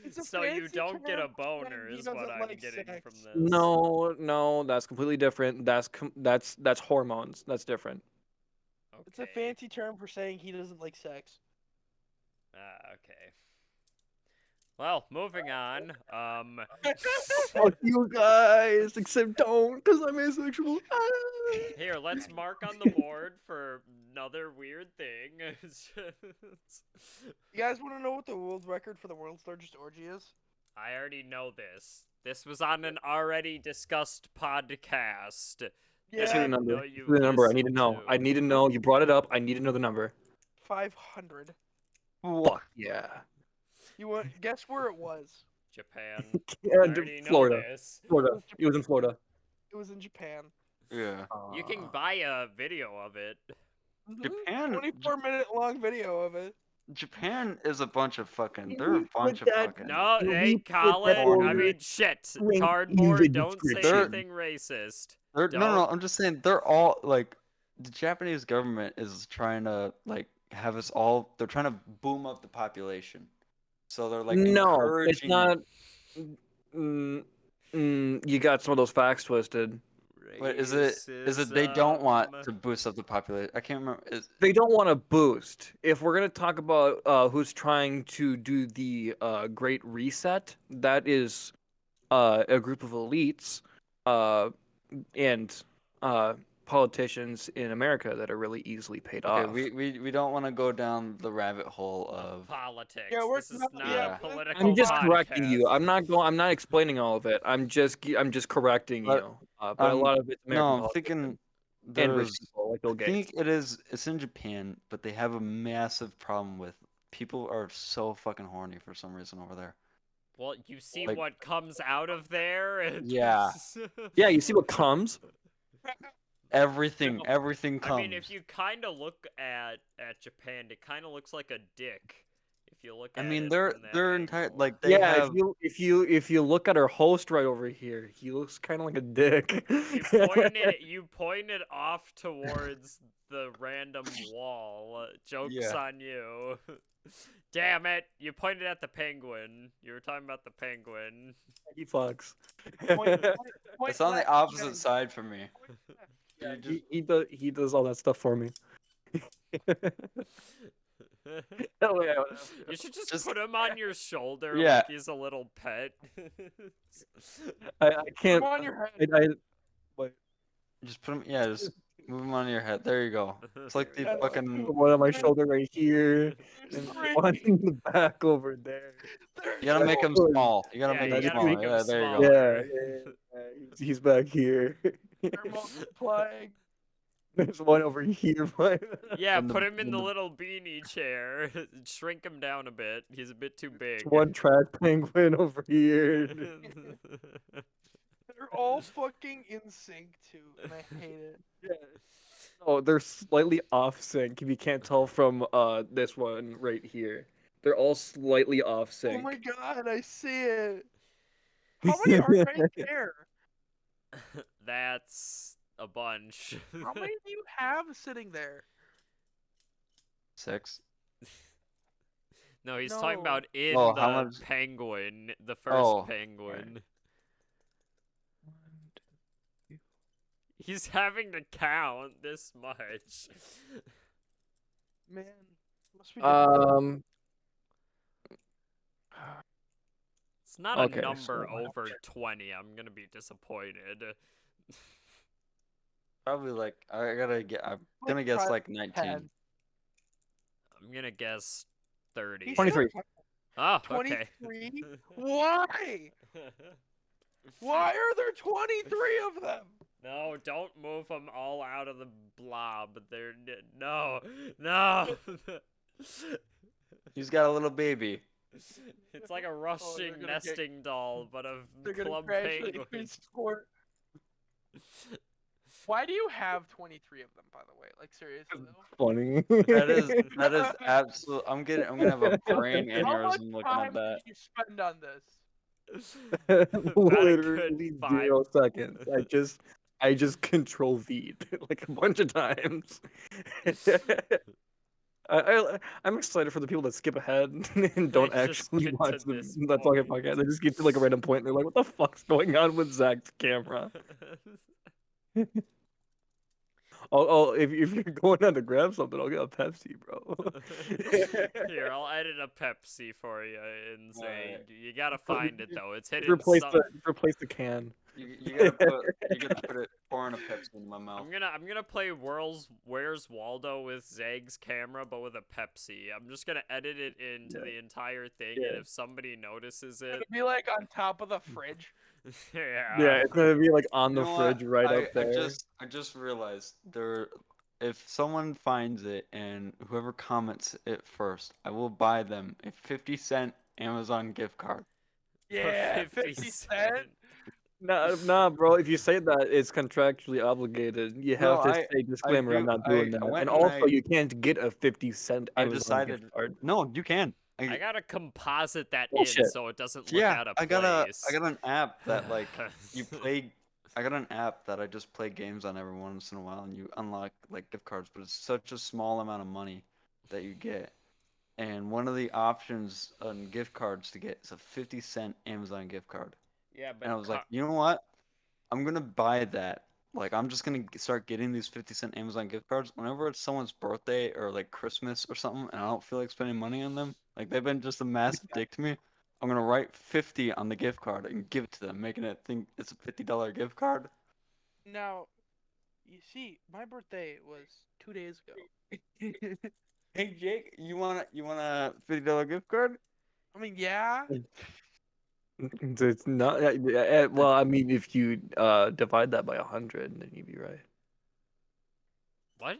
It's a So you fancy don't get a term for saying boner he is what doesn't I'm like getting sex. from this. No, that's completely different. That's hormones. That's different. It's a Okay. fancy term for saying he doesn't like sex. Okay. Well, moving on. Fuck you guys, except don't, because I'm asexual. Here, let's mark on the board for another weird thing. You guys want to know what the world record for the world's largest orgy is? I already know this. This was on an already discussed podcast. Give me I the number. know Give you've me the number. I need to listened know. to. I need to know. You brought it up. I need to know the number. 500. Fuck yeah. You want guess where it was? Japan. I Yeah, already know Florida. this. Florida. It was in Florida. It was in Japan. Yeah. You can buy a video of it. Japan. 24-minute long video of it. Japan is a bunch of fucking. They're a bunch of that- fucking. No, You hey, read the Colin. I order mean, shit. link in Cardboard. the Don't say description. anything racist. No, Don't. no. I'm just saying they're all like. The Japanese government is trying to like have us all. They're trying to boom up the population. So they're like No, encouraging. it's not. You got some of those facts twisted. But is it they don't want to boost up the population? I can't remember. They don't want to boost. If we're gonna talk about who's trying to do the Great Reset, that is a group of elites and politicians in America that are really easily paid Okay, off. we don't want to go down the rabbit hole of. politics. Yeah, we're This is not- not yeah. a political I'm just podcast. correcting you. I'm not explaining all of it. I'm just correcting But, you. But a lot of it's American No, I'm politics thinking and rich there's. people like Bill I Gates. think it's in Japan, but they have a massive problem with people are so fucking horny for some reason over there. Well, you see Like- what comes out of there. And Yeah. Yeah, you see what comes. Everything I comes. mean, if you kind of look at Japan, it kind of looks like a dick. If you look I at mean, it they're from that they're entire angle. like they Yeah, have. if you look at our host right over here, he looks kind of like a dick. You pointed off towards the random wall. Joke's Yeah. on you. Damn it! You pointed at the penguin. You were talking about the penguin. He fucks. Point It's on the left, opposite Jen. side from me. Point left. Yeah, You just he does all that stuff for me. Hell yeah, You should just, Just- put him on your shoulder Yeah. like he's a little pet. I can't. Put him on your head. Wait. just put them. Yeah, just move them on your head. There you go. It's like the That's fucking. cool. One on my shoulder right here, There's and three. one in the back over there. There's You gotta make them Oh, small. You gotta Yeah, make you them gotta small. make 'em Yeah, there you go. smaller. Yeah, he's back here. They're multiplying. There's one over here. Yeah, And the- put him in and the the- little beanie chair. Shrink him down a bit. He's a bit too big. One track penguin over here. They're all fucking in sync too, and I hate it. Yeah. Oh, they're slightly off sync. If you can't tell from this one right here, they're all slightly off sync. Oh my god, I see it. How many are right there? That's a bunch. How many do you have sitting there? 6. No, he's talking No. about in Oh, the how much- penguin, the first Oh, penguin. He's having to count this much. Man, must be difficult. It's not Okay, a number so- over 20. I'm gonna be disappointed. Probably like I gotta get. I'm Like gonna guess five, like 19. 10. I'm gonna guess 30. He's 23. Oh, okay. 23? Why? Why are there 23 of them? No, don't move them all out of the blob. They're no, no. He's got a little baby. It's like a they're rushing gonna get- nesting doll, but of They're gonna club crash the penguins. increased score. Why do you have 23 of them, by the way? Like, seriously, though? Funny. That is absolute. I'm gonna have a brain How much aneurysm looking time at that. did you spend on this? About a good Literally 5. 0 seconds. I just control V like a bunch of times. I'm excited for the people that skip ahead and don't They just actually get to watch this the talking point. podcast. They just get to like a random point and they're like, "What the fuck's going on with Zach's camera?" Oh, if you're going on to grab something, I'll get a Pepsi, bro. Here, I'll edit a Pepsi for you. Insane. Alright. You gotta find it though. It's hidden. replace some- the can. You gotta put it pouring a Pepsi in my mouth. I'm gonna play Where's Waldo with Zag's camera, but with a Pepsi. I'm just gonna edit it into the entire thing, and Yeah. if somebody notices it, It'd be like on top of the fridge. yeah. Yeah, it's gonna be like on the You know what? fridge right I, up there. I just realized if someone finds it and whoever comments it first, I will buy them a 50-cent Amazon gift card. Yeah, 50 50 cent. Nah, bro. If you say that, it's contractually obligated. You have No, to I- say disclaimer. I'm do- not doing I that. went And and also, I- you can't get a 50-cent I Amazon decided. gift card. No, you can. I gotta composite that in Bullshit. so it doesn't look Yeah, out of I got place. an app that like you play. I got an app that I just play games on every once in a while, and you unlock like gift cards, but it's such a small amount of money that you get. And one of the options on gift cards to get is a 50-cent Amazon gift card. Yeah, but And I was like, you know what? I'm gonna buy that. Like, I'm just gonna start getting these 50-cent Amazon gift cards whenever it's someone's birthday or like Christmas or something, and I don't feel like spending money on them. Like, they've been just a massive dick to me. I'm gonna write 50 on the gift card and give it to them, making it think it's a $50 gift card. Now, you see, my birthday was 2 days ago. Hey Jake, you want a $50 gift card? I mean, yeah. It's not. Well, I mean, if you divide that by 100, then you'd be right. what?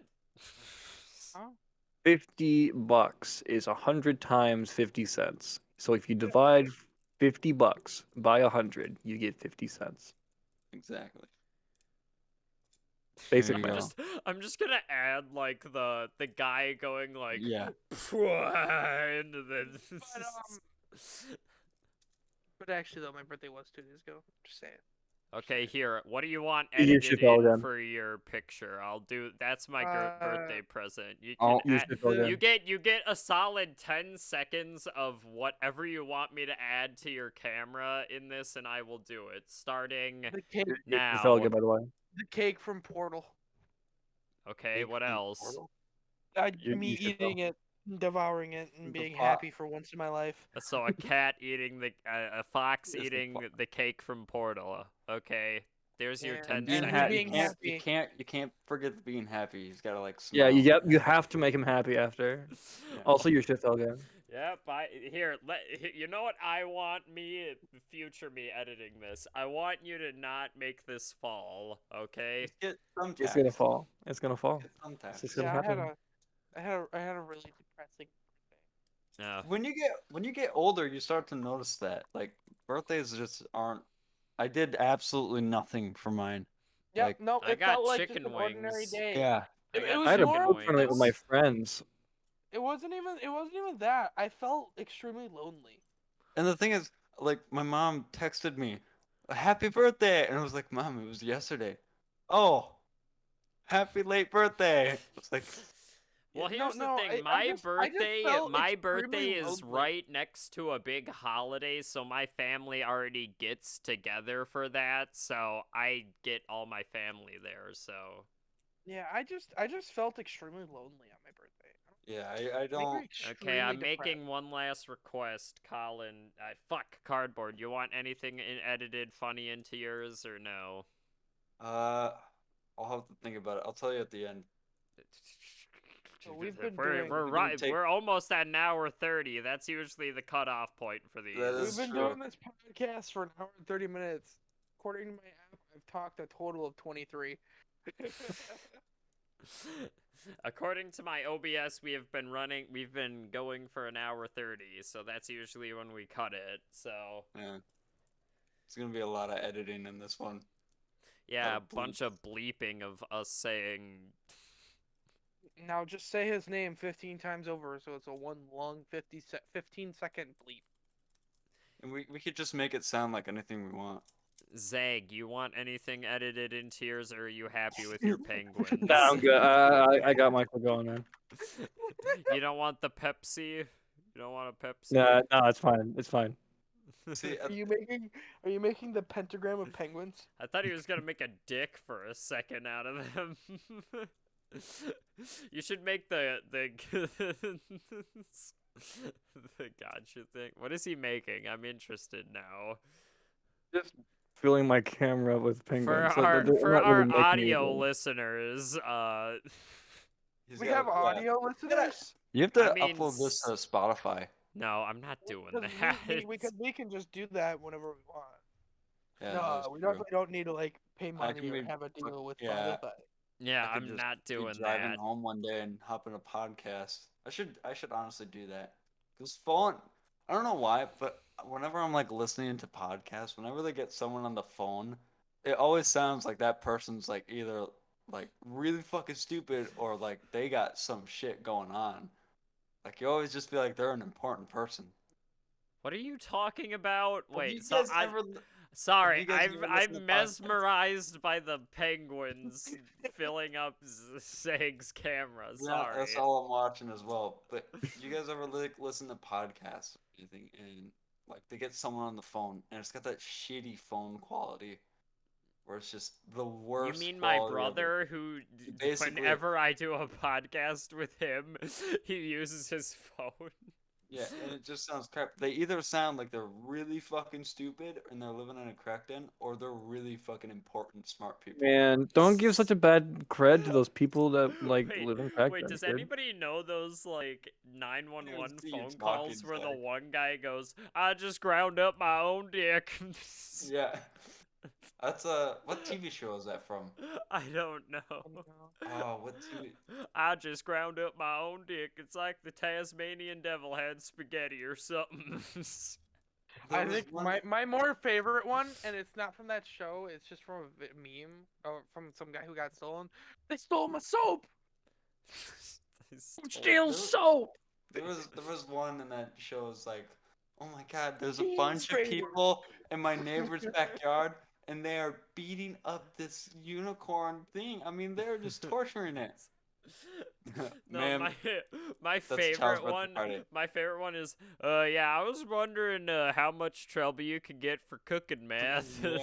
Huh? $50 is 100 times 50 cents. So if you divide $50 by 100, you get 50 cents. Exactly. Basic you I'm go. math. just gonna add like the guy going like Yeah. into the. But actually, though, my birthday was 2 days ago. Just saying. Okay, here. What do you want You edited should go in again. for your picture? I'll do. That's my birthday present. You Oh, can. You should go You again. get a solid 10 seconds of whatever you want me to add to your camera in this, and I will do it starting The cake, You should go now. again, by the way. the cake from Portal. Okay, what else? Me You should eating it, devouring it, and The being pot. happy for once in my life. So a cat eating a fox Is the eating the cake from Portal. Okay, there's your Yeah, 10 Being and me seconds. being happy. You can't forget the being happy. He's gotta like Yeah, smile. you have to make him happy after. Yeah. Also, you should go again. Yep, you know what I want me, future me editing this? I want you to not make this fall, okay? Just get thumbtacks. It's gonna fall. It's gonna fall. Get It's thumbtacks. just gonna Yeah, happen. I had a really depressing birthday. No. When you get older, you start to notice that like birthdays just aren't. I did absolutely nothing for mine. Yep, Like, no, I it got felt like just chicken an ordinary wings. day. yeah. I It got was I had a more chicken pool tournament with my wings. friends. It wasn't even that. I felt extremely lonely. And the thing is, like, my mom texted me, "Happy birthday," and I was like, "Mom, it was yesterday." Oh, happy late birthday. It's like, Well, Yeah, no, here's the no, thing. I just felt My extremely birthday is lonely. right next to a big holiday, so my family already gets together for that. So I get all my family there. So Yeah, I just felt extremely lonely on my birthday. yeah, I Made me don't. okay, extremely I'm depressed. making one last request, Colin. Fuck cardboard. You want anything edited funny into yours or no? I'll have to think about it. I'll tell you at the end. So we've been doing We're almost at an hour 30. That's usually the cutoff point for these. That we've is been true. doing this podcast for an hour and 30 minutes. According to my app, I've talked a total of 23. According to my OBS, we've been going for an hour 30, so that's usually when we cut it. So Yeah, it's gonna be a lot of editing in this one. yeah, a Lot of bunch of bleeping of us saying. Now just say his name 15 times over, so it's a one long 15-second bleep. And we could just make it sound like anything we want. Zeg, you want anything edited into yours, or are you happy with your penguins? Nah, I'm good. I got Michael going, man. You don't want the Pepsi? You don't want a Pepsi? Nah, no, it's fine. It's fine. See, Are you making the pentagram of penguins? I thought he was gonna make a dick for a second out of them. You should make the the gotcha thing. What is he making? I'm interested now. Just filling my camera with For penguins. our I'm not really making audio anything. listeners, he's We gotta- have yeah. audio listeners? You have to I mean, upload this to Spotify. no, I'm not doing Because that. we can just do that whenever we want. Yeah, No, that's we true. definitely don't need to like pay I money can or be- have a deal with yeah. Spotify. Yeah, I could I'm just not be doing driving that. home one day and hop in a podcast. I should honestly do that. Cause phone, I don't know why, but whenever I'm like listening to podcasts, whenever they get someone on the phone, it always sounds like that person's like either like really fucking stupid or like they got some shit going on. Like you always just feel like they're an important person. What are you talking about? Have you Wait, so guys ever? sorry, you guys ever listened I'm to podcasts? mesmerized by the penguins filling up Zeg's camera. Yeah, Sorry. that's all I'm watching as well. But you guys ever like listen to podcasts or anything and like they get someone on the phone and it's got that shitty phone quality where it's just the You worst. mean my quality of it. brother who, Basically- whenever I do a podcast with him, he uses his phone? Yeah, and it just sounds crap. They either sound like they're really fucking stupid and they're living in a crack den, or they're really fucking important, smart people. Man, don't give such a bad cred to those people that like Wait, live in crack Wait, dens, does dude. anybody know those like 911 Dude, phone talking calls where the like- one guy goes, "I just ground up my own dick." Yeah, that's what TV show is that from? I don't know. Oh, what TV? I just ground up my own dick. It's like the Tasmanian devil had spaghetti or something. There I was think one- my more favorite one, and it's not from that show. It's just from a meme or from some guy who got stolen. They stole my soap. Stole- Steal There- soap. There was one in that show is like, oh my god, there's a Jeans bunch of fading. people in my neighbor's backyard and they are beating up this unicorn thing. I mean, they're just torturing it. No, Ma'am, my that's a child's favorite birthday one. party. My favorite one is, yeah, I was wondering how much trouble you could get for cooking math. Yeah.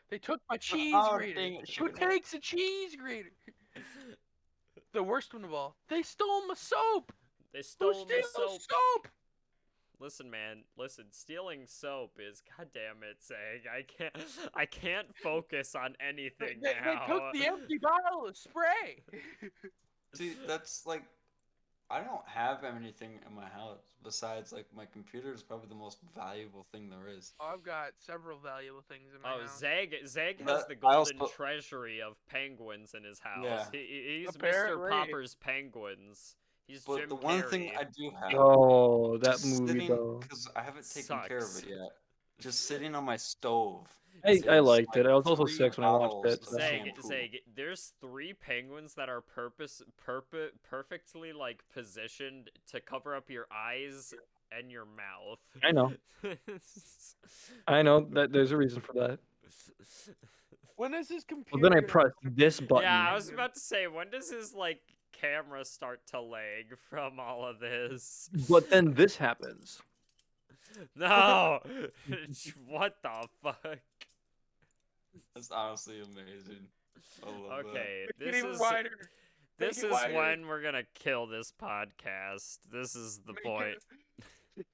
They took my cheese Oh, grater. dang it, Who sugar. takes a cheese grater? The worst one of all. They stole my soap. They Who stole my steals soap. soap? Listen, man. Listen, stealing soap is goddamn it, Zag. I can't focus on anything They now. took the empty bottle of spray. See, that's like, I don't have anything in my house besides like my computer is probably the most valuable thing there is. Oh, I've got several valuable things in my Oh, house. Zag has That- the I golden also- treasury of penguins in his house. Yeah. He's Mr. Apparently. Popper's Penguins. He's But Jim the one thing Carrey. I do have, Oh, that just movie sitting, though. because I haven't taken care of Sucks. it yet, just sitting on my stove. I is, liked it. like, I was also 3 6 when I watched bottles it. of so- shampoo. Zag, there's 3 penguins that are perfectly like positioned to cover up your eyes and your mouth. I know. I know that there's a reason for that. When is his Well, computer? then I gonna press become this button. Yeah, I was about to say, when does his like camera start to lag from all of this? But then this happens. No! What the fuck? That's honestly amazing. I love Okay, Make it this even is wider. this Make it is wider. when we're gonna kill this podcast. This is the Make point. it-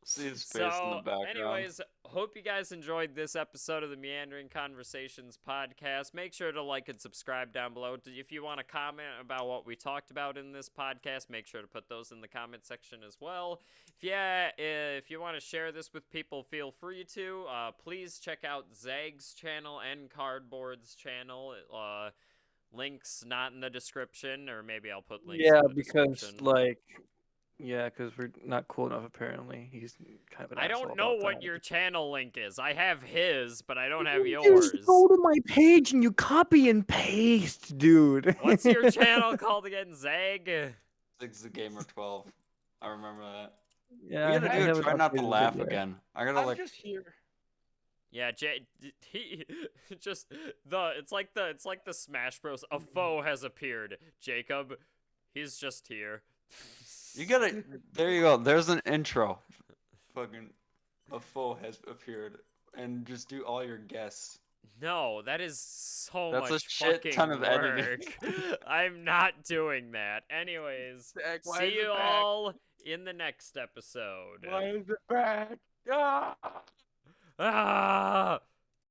See his face in the background. Anyways, hope you guys enjoyed this episode of the Meandering Conversations podcast. Make sure to like and subscribe down below. If you want to comment about what we talked about in this podcast, make sure to put those in the comment section as well. If you want to share this with people, feel free to. Please check out Zag's channel and Cardboard's channel. Links not in the description, or maybe I'll put links Yeah, in the because description. because we're not cool enough. Apparently, he's kind of an I asshole don't know about what that. your channel link is. I have his, but I don't have You yours. just go to my page and you copy and paste, dude. What's your channel called again, Zag? Zig's the Gamer 12. I remember that. Yeah, We gotta I do a haven't try not to updated it laugh yet. again. I gotta I'm like. just here. Yeah, he just it's like the Smash Bros. A foe has appeared. Jacob, he's just here. You gotta. There you go. There's an intro. Fucking, a foe has appeared, and just do all your guess. No, that is so That's a much shit fucking ton of work. editing. I'm not doing that. Anyways, Zach, why see is you it back? all in the next episode. Why is it back? Ah! Ah!